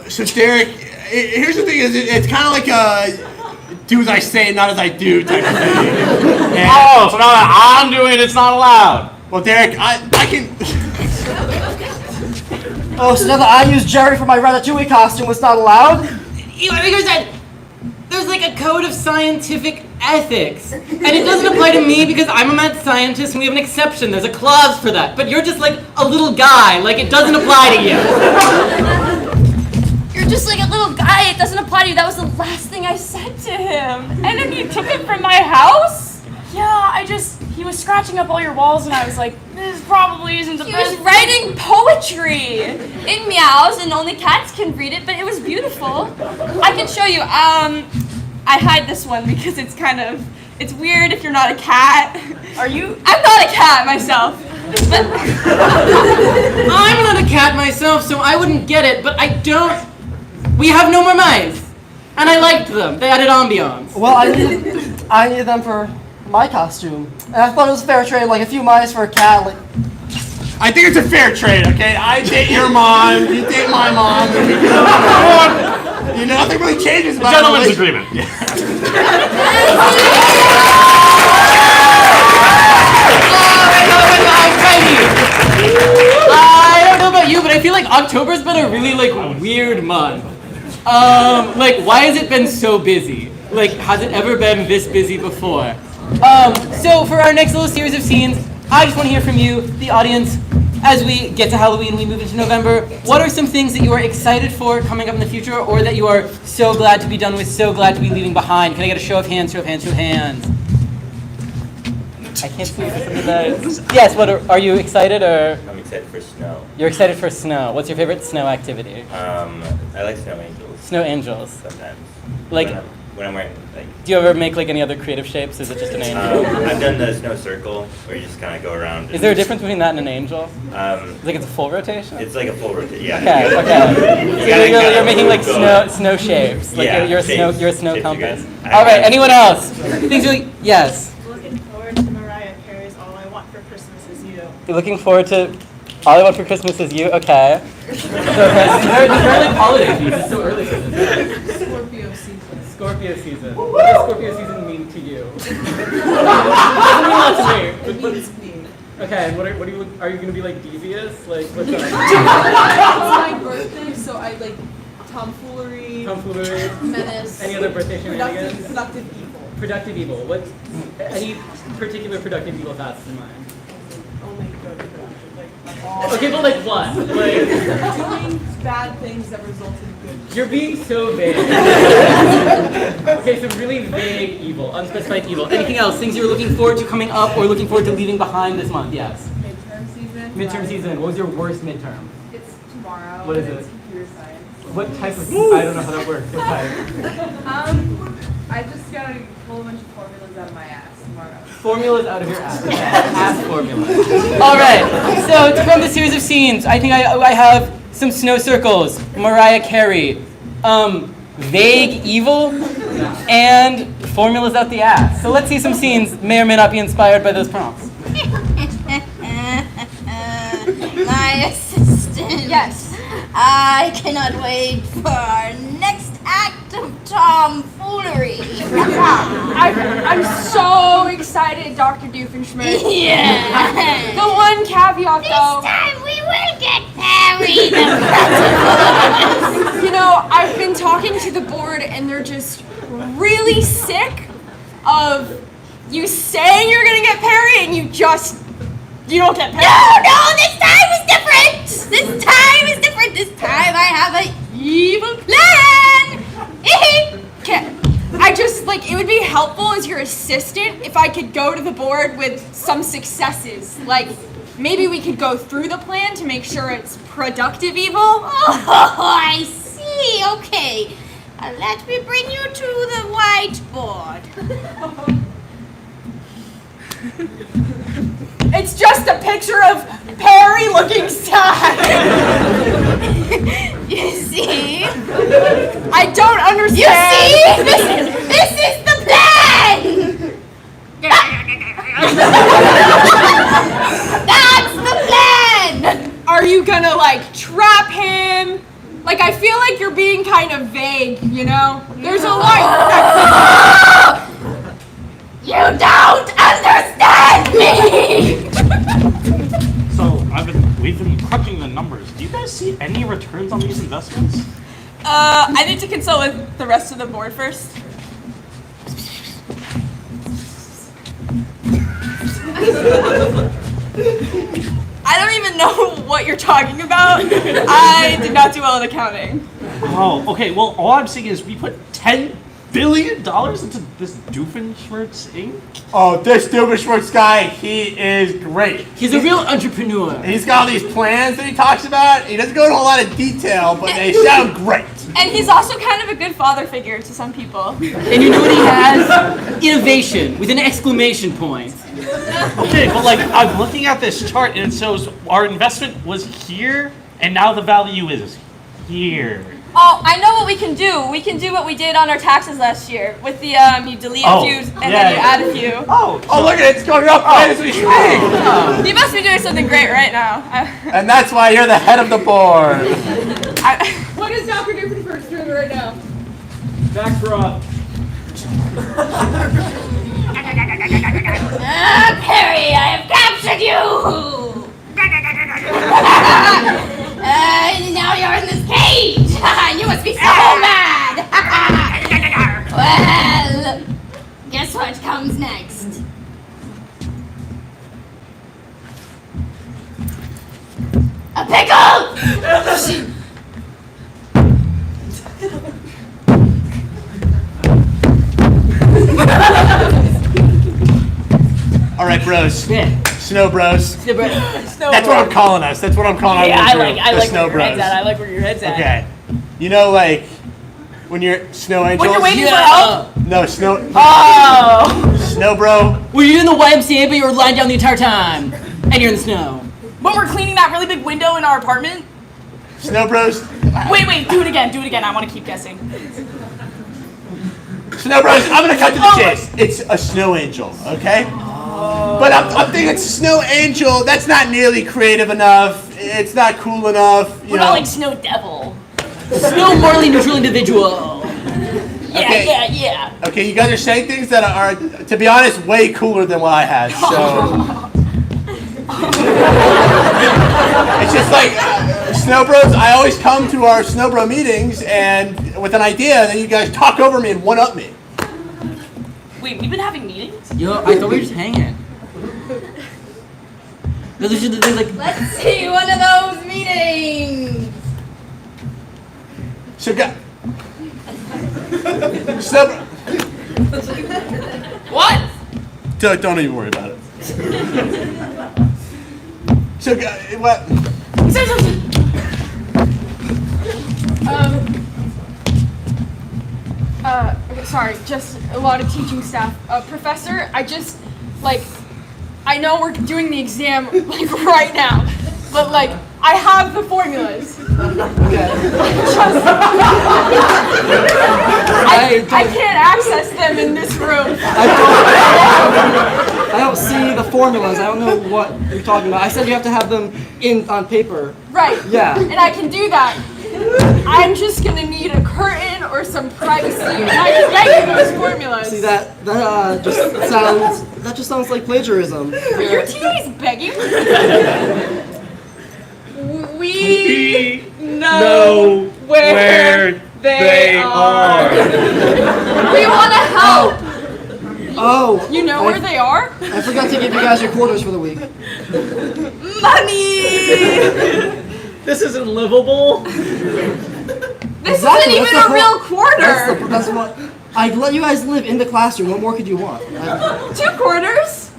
So Derek, here's the thing: it's kind of like a do as I say, not as I do type of thing. Oh, so now that I'm doing it, it's not allowed. Well, Derek, I can. Oh, so now that I use Jerry for my Ratatouille costume was not allowed? There's like a code of scientific ethics. And it doesn't apply to me because I'm a mad scientist and we have an exception. There's a clause for that. But you're just like a little guy. Like it doesn't apply to you. You're just like a little guy. It doesn't apply to you. That was the last thing I said to him. And then you took it from my house? Yeah, he was scratching up all your walls and I was like, this probably isn't the He best. was writing poetry. It meows and only cats can read it, but it was beautiful. I can show you. I hide this one because it's weird if you're not a cat. Are you? I'm not a cat myself. But I'm not a cat myself, so I wouldn't get it, but we have no more mice. And I liked them. They added ambiance. Well, I needed them for my costume. And I thought it was a fair trade, like a few mice for a cat. Like, I think it's a fair trade, okay? I date your mom, you date my mom. You know, nothing really changes about Gentlemen's it. agreement. I don't know about you, but I feel like October's been a really weird month. Why has it been so busy? Like, has it ever been this busy before? So for our next little series of scenes, I just want to hear from you, the audience, as we get to Halloween, we move into November. What are some things that you are excited for coming up in the future, or that you are so glad to be done with, so glad to be leaving behind? Can I get a show of hands, show of hands, show of hands? I can't see some of those. Yes, are you excited, or? I'm excited for snow. You're excited for snow. What's your favorite snow activity? I like snow angels. Snow angels. Sometimes. Like, when I'm wearing do you ever make any other creative shapes? Is it just an angel? I've done the snow circle where you just kind of go around. Is there a difference between that and an angel? It's a full rotation? It's like a full rotation. Yeah. Okay. So you're making snow shapes. Like you're a snow compass. All right. Anyone else? Yes. Looking forward to Mariah Carey's "All I Want for Christmas Is You." You're looking forward to "All I Want for Christmas Is You." Okay. They're like holiday season. It's so early for this. Scorpio season. Scorpio season. What does Scorpio season mean to you? It doesn't mean a lot to me. It means me. Okay, what are you going to be like devious? Like what's up? It's my birthday, so I like tomfoolery. Tomfoolery. Menace. Any other birthday shenanigans? Productive evil. Productive evil. What? Any particular productive evil thoughts in mind? Only good productive. Okay, but like what? Like doing bad things that result in good. You're being so vague. Okay, so really vague evil, unspecified evil. Anything else? Things you're looking forward to coming up or looking forward to leaving behind this month? Yes. Midterm season. Midterm season. What was your worst midterm? It's tomorrow. What is and it? It's computer science. What type of? I don't know how that works. What type? I just gotta pull a bunch of formulas out of my ass tomorrow. Formulas out of your ass. Ass formulas. All right. So to come to the series of scenes, I think I have some snow circles, Mariah Carey, vague evil, and formulas out the ass. So let's see some scenes. May or may not be inspired by those prompts. My assistant. Yes. I cannot wait for our next act of tomfoolery. I'm so excited, Dr. Doofenshmirtz. Yeah. The one caveat, though. This time we will get married. You know, I've been talking to the board, and they're just really sick of you saying you're gonna get married, and you don't get married. No, this time is different. This time I have an evil plan. Okay. It would be helpful as your assistant if I could go to the board with some successes. Like, maybe we could go through the plan to make sure it's productive evil. Oh, I see. Okay. Let me bring you to the whiteboard. It's just a picture of Perry looking sad. You see? I don't understand. You see? This is the plan. That's the plan. Are you gonna trap him? I feel like you're being kind of vague, you know? There's a lot. You don't understand me. So I've been we've been crunching the numbers. Do you guys see any returns on these investments? I need to consult with the rest of the board first. I don't even know what you're talking about. I did not do well in accounting. Oh, okay. Well, all I'm saying is we put $10 billion into this Doofenshmirtz Inc. Oh, this Doofenshmirtz guy, he is great. He's a real entrepreneur. He's got all these plans that he talks about. He doesn't go into a lot of detail, but they sound great. And he's also kind of a good father figure to some people. And you know what he has? Innovation with an exclamation point. Okay, but like I'm looking at this chart and it shows our investment was here and now the value is here. Oh, I know what we can do. We can do what we did on our taxes last year with the you delete a few and then you add a few. Oh, look at it, it's going up right as we speak. You must be doing something great right now. And that's why you're the head of the board. What is Dr. Doofenshmirtz doing right now? Back drop. Perry, I have captured you! Now you're in this cage! You must be so mad! Well, guess what comes next? A pickle! All right, bros. Yeah. Snow bros. Snow bros. That's what I'm calling us. That's what I'm calling our Yeah, little I group, like the Snow where your Bros. head's at. I like where your head's at. Okay. You know, like, when you're snow angels? When you're waiting for help? No, snow. Oh! Snow bro. Were you in the YMCA but you were lying down the entire time? And you're in the snow. When we're cleaning that really big window in our apartment? Snow bros. Wait, do it again. I want to keep guessing. Snow bros, I'm gonna cut to the chase. It's a snow angel, okay? But I'm thinking it's a snow angel. That's not nearly creative enough. It's not cool enough. We're not like Snow Devil. Snow morally neutral individual. Okay. Yeah. Okay, you guys are saying things that are, to be honest, way cooler than what I had. So it's just like Snow Bros. I always come to our Snow Bro meetings and with an idea, and then you guys talk over me and one up me. Wait, we've been having meetings? Yo, I thought we were just hanging. Those are the things like. Let's see one of those meetings. So, Snow Bro. What? Don't even worry about it. So, what? Sorry, just a lot of teaching staff. Professor, I know we're doing the exam like right now, but like I have the formulas. I can't access them in this room. I don't see the formulas. I don't know what you're talking about. I said you have to have them on paper. Right. Yeah. And I can do that. I'm just gonna need a curtain or some privacy, and I can get you those formulas. See that just sounds like plagiarism. Are your TAs begging? We know where they are. We want to help. Oh. You know where they are? I forgot to give you guys your quarters for the week. Money. This isn't livable. This isn't even a real quarter. That's what I let you guys live in the classroom. What more could you want? 2 quarters.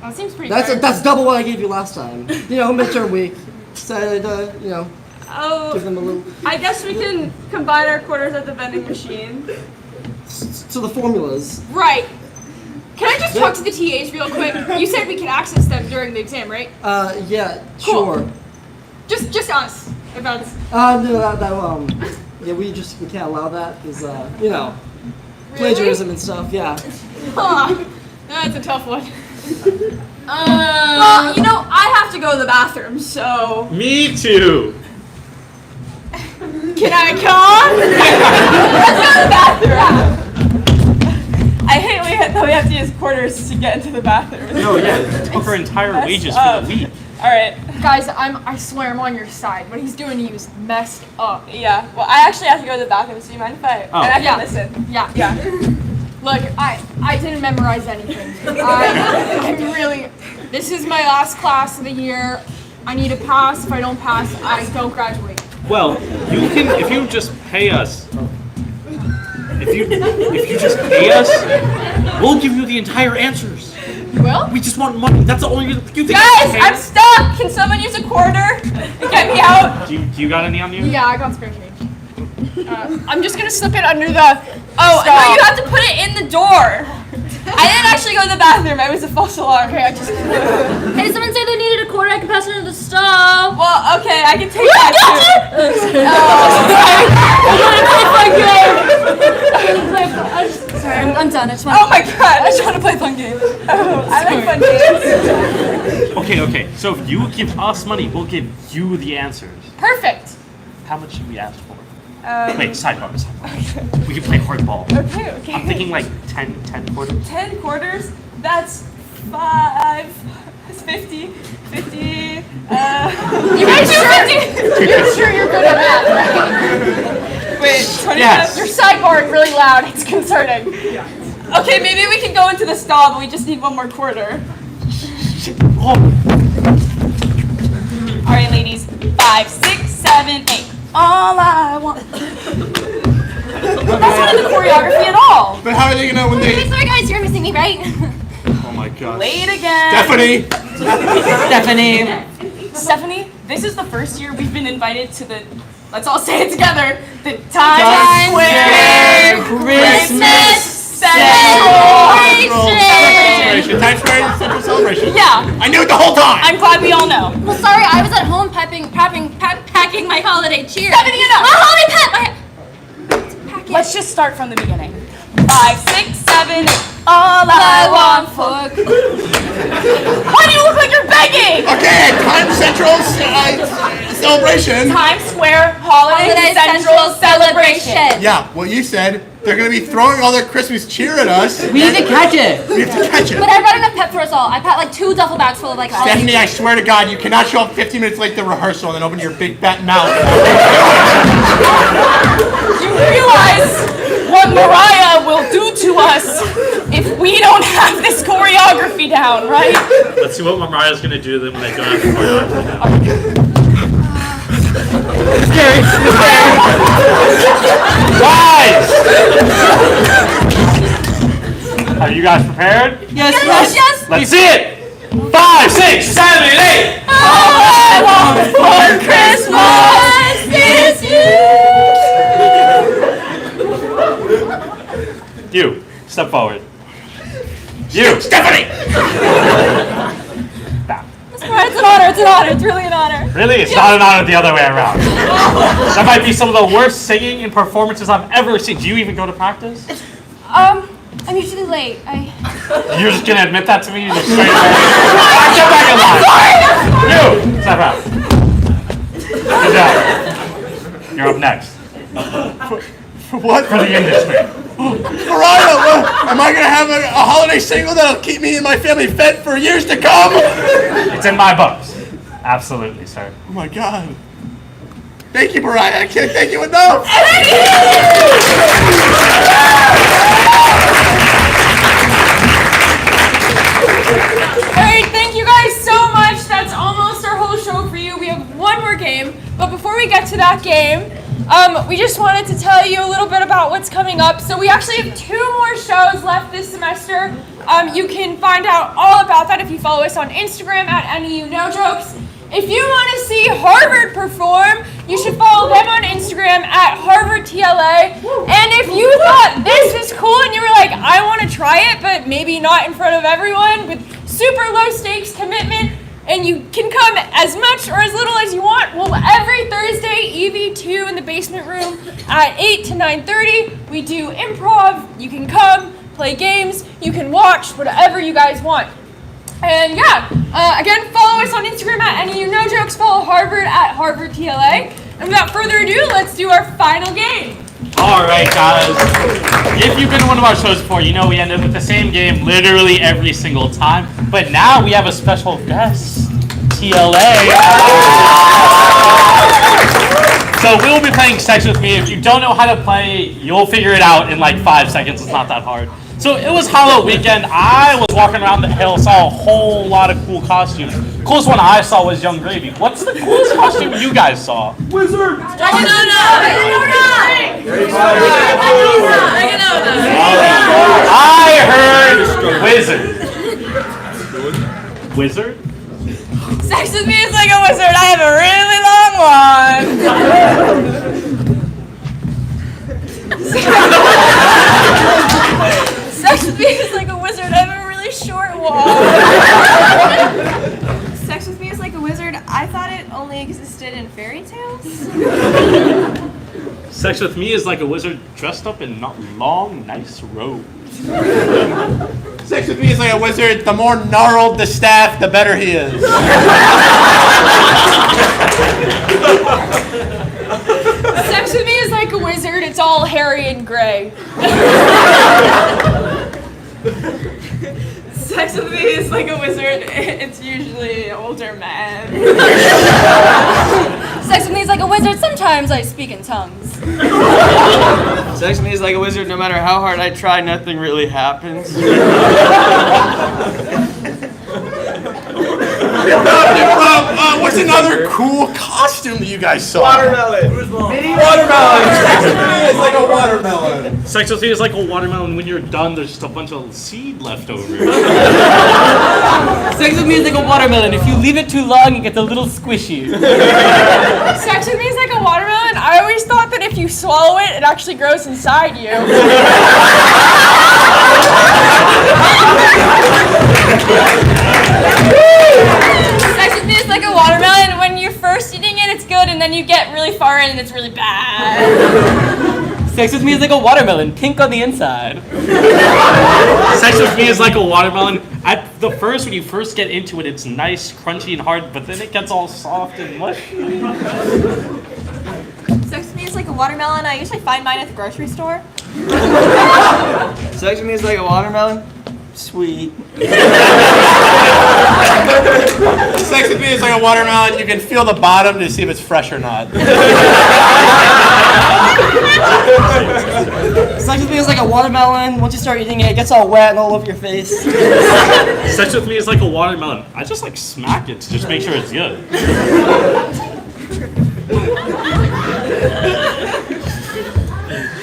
That seems pretty fair. That's double what I gave you last time. You know, midterm week. Said Oh, give them a little. I guess we can combine our quarters at the vending machine. So the formulas. Right. Can I just talk to the TAs real quick? You said we can access them during the exam, right? Yeah, Cool. sure. Just us. If that's No, yeah, we can't allow that because plagiarism and stuff. Yeah. Huh. That's a tough one. Well, I have to go to the bathroom, so. Me too. Can I come? Let's go to the bathroom. I hate that we have to use quarters to get into the bathroom. No, yeah, it took our entire wages for the week. All right, guys, I swear I'm on your side. What he's doing to you is messed up. Yeah. Well, I actually have to go to the bathroom, so you mind if I? Oh. And I can Yeah. listen. Yeah. Yeah. Look, I didn't memorize anything. I'm really. This is my last class of the year. I need a pass. If I don't pass, I don't graduate. Well, you can if you just pay us. If you just pay us, we'll give you the entire answers. Well, We just want money. That's the only reason you think. Guys, I'm stuck. Can someone use a quarter and get me out? Do you got any on you? yeah, I got spare change. I'm just gonna slip it under the. Oh, stall. no, you have to put it in the door. I didn't actually go to the bathroom. It was a false alarm. Okay, I just. Hey, did someone say they needed a quarter? I can pass it under the stall. Well, okay, I can take that too. Sorry, I'm done. I just Oh my god, I just want to play fun games. Oh, I like fun games. Okay. So if you give us money, we'll give you the answers. Perfect. How much should we ask for? Wait, sidebar. We can play hardball. Okay, okay. I'm thinking like 10 quarters. 10 quarters? That's 5. That's 50. 50. You guys you're sure you're good at math, right? Wait, 20. Yes. You're sidebarring really loud. It's concerning. Okay, maybe we can go into the stall, but we just need one more quarter. Oh, All right, ladies. 5, 6, 7, 8. All I want. That's not in the choreography at all. But how are they gonna know when Okay, they? sorry guys, you're missing me, right? oh my gosh. Late again. Stephanie. Stephanie, this is the first year we've been invited to the. Let's all say it together. The Times Square Christmas Celebration. Times Square Central Celebration. Yeah, I knew it the whole time. I'm glad we all know. Well, sorry, I was at home packing my holiday cheer. Stephanie, enough. My holiday pet. Let's just start from the beginning. 5, 6, 7, 8. All I want for. Why do you look like you're begging? Okay, Times Central Celebration. Times Square Holiday Central Celebration. Yeah, what you said. They're gonna be throwing all their Christmas cheer at us. We need to catch it. We have to catch it. But I brought enough pep for us all. I packed like 2 duffel bags full of like holiday Stephanie, I swear to God, you cannot show up 15 minutes late to rehearsal and then open your big fat mouth. You realize what Mariah will do to us if we don't have this choreography down, right? Let's see what Mariah's gonna do to them when they don't have the choreography. Scary. Guys! Are you guys prepared? Yes. Let's see it! 5, 6, 7, 8! All I want for Christmas is you. You, step forward. You, Stephanie! It's an honor, it's an honor, it's really an honor. Really? It's not an honor the other way around. That might be some of the worst singing and performances I've ever seen. Do you even go to practice? I'm usually late. You're just gonna admit that to me? You're just straight away. Get back in line. You, step out. Good job. You're up next. What? For the industry. Mariah, what? Am I gonna have a holiday single that'll keep me and my family fed for years to come? It's in my books. Absolutely, sir. Oh my God. Thank you, Mariah. I can't thank you enough. Alright, thank you guys so much. That's almost our whole show for you. We have one more game, but before we get to that game, we just wanted to tell you a little bit about what's coming up. So we actually have 2 more shows left this semester. You can find out all about that if you follow us on Instagram at NEUNoJokes. If you want to see Harvard perform, you should follow them on Instagram at HarvardTLA. And if you thought this was cool and you were like, I want to try it, but maybe not in front of everyone with super low stakes commitment, and you can come as much or as little as you want. Well, every Thursday, EV2 in the basement room at 8 to 9:30, we do improv. You can come, play games, you can watch, whatever you guys want. And yeah, again, follow us on Instagram at NEUNoJokes, follow Harvard at HarvardTLA. And without further ado, let's do our final game. All right, guys. If you've been to one of our shows before, you know we end up with the same game literally every single time. But now we have a special guest. UTLA. So we will be playing Sex With Me. If you don't know how to play, you'll figure it out in like 5 seconds. It's not that hard. So it was Halloween weekend. I was walking around the hill, saw a whole lot of cool costumes. Coolest one I saw was Young Gravy. What's the coolest costume you guys saw? Wizard! I heard wizard. Wizard? Sex with me is like a wizard. I have a really long one. Sex with me is like a wizard. I have a really short one. Sex with me is like a wizard. I thought it only existed in fairy tales. Sex with me is like a wizard dressed up in long, nice robes. Sex with me is like a wizard. The more gnarled the staff, the better he is. Sex with me is like a wizard. It's all hairy and gray. Sex with me is like a wizard. It's usually older men. Sex with me is like a wizard. Sometimes I speak in tongues. Sex with me is like a wizard. No matter how hard I try, nothing really happens. What's another cool costume that you guys saw? Watermelon. Watermelon. Sex with me is like a watermelon. Sex with me is like a watermelon. When you're done, there's just a bunch of seed left over. Sex with me is like a watermelon. If you leave it too long, it gets a little squishy. Sex with me is like a watermelon. I always thought that if you swallow it, it actually grows inside you. Sex with me is like a watermelon. When you're first eating it, it's good, and then you get really far in and it's really bad. Sex with me is like a watermelon, pink on the inside. Sex with me is like a watermelon. At the first, when you first get into it, it's nice, crunchy, and hard, but then it gets all soft and mushy. Sex with me is like a watermelon. I usually find mine at the grocery store. Sex with me is like a watermelon. Sweet. Sex with me is like a watermelon. You can feel the bottom to see if it's fresh or not. Sex with me is like a watermelon. Once you start eating it, it gets all wet and all over your face. Sex with me is like a watermelon. I just like smack it to just make sure it's good.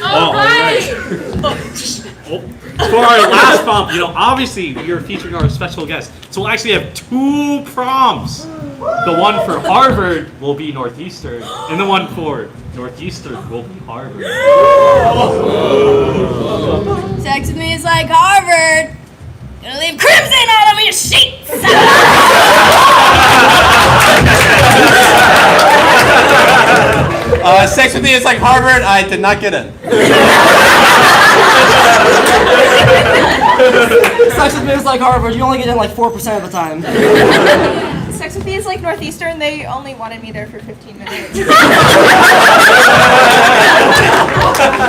All right. For our last prompt, obviously we are featuring our special guest. So we'll actually have 2 prompts. The one for Harvard will be Northeastern, and the one for Northeastern will be Harvard. Sex with me is like Harvard. Gonna leave crimson all over your sheets. Sex with me is like Harvard. I did not get in. Sex with me is like Harvard. You only get in like 4% of the time. Sex with me is like Northeastern. They only wanted me there for 15 minutes.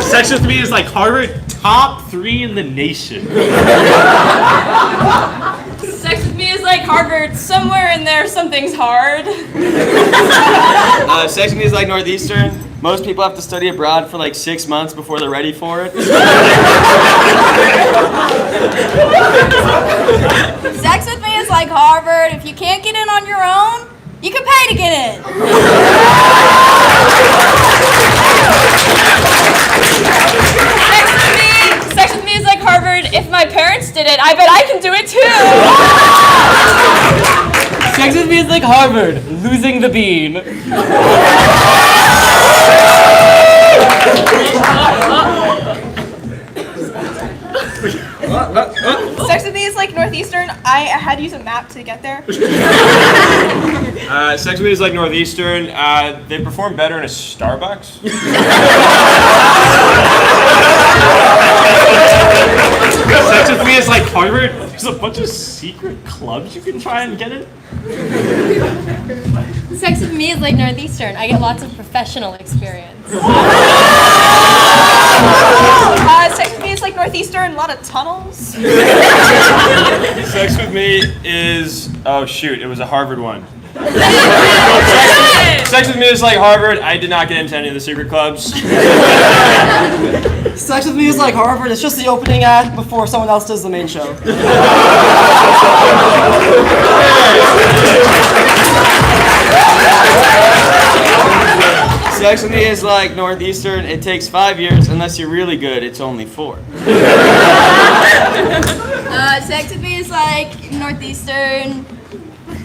Sex with me is like Harvard, top 3 in the nation. Sex with me is like Harvard. Somewhere in there, something's hard. Sex with me is like Northeastern. Most people have to study abroad for like 6 months before they're ready for it. Sex with me is like Harvard. If you can't get in on your own, you can pay to get in. Sex with me is like Harvard. If my parents did it, I bet I can do it too. Sex with me is like Harvard, losing the bean. Sex with me is like Northeastern. I had to use a map to get there. Sex with me is like Northeastern. They perform better in a Starbucks. Sex with me is like Harvard. There's a bunch of secret clubs you can try and get in. Sex with me is like Northeastern. I get lots of professional experience. Sex with me is like Northeastern. A lot of tunnels. Sex with me is, oh shoot, it was a Harvard one. Sex with me is like Harvard. I did not get into any of the secret clubs. Sex with me is like Harvard. It's just the opening act before someone else does the main show. Sex with me is like Northeastern. It takes 5 years. Unless you're really good, it's only 4. Sex with me is like Northeastern.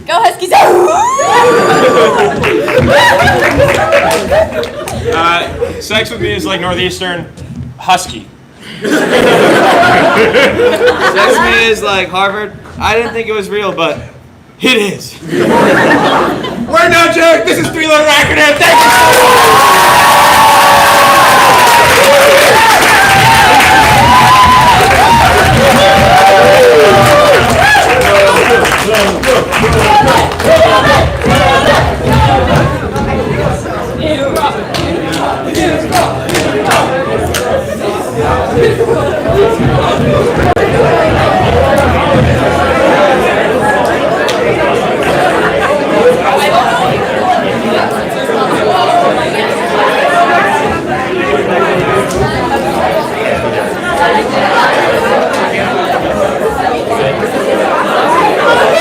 Go Huskies! Sex with me is like Northeastern Husky. Sex with me is like Harvard. I didn't think it was real, but it is. We're no joke. This is 3-letter acronym. Thank you.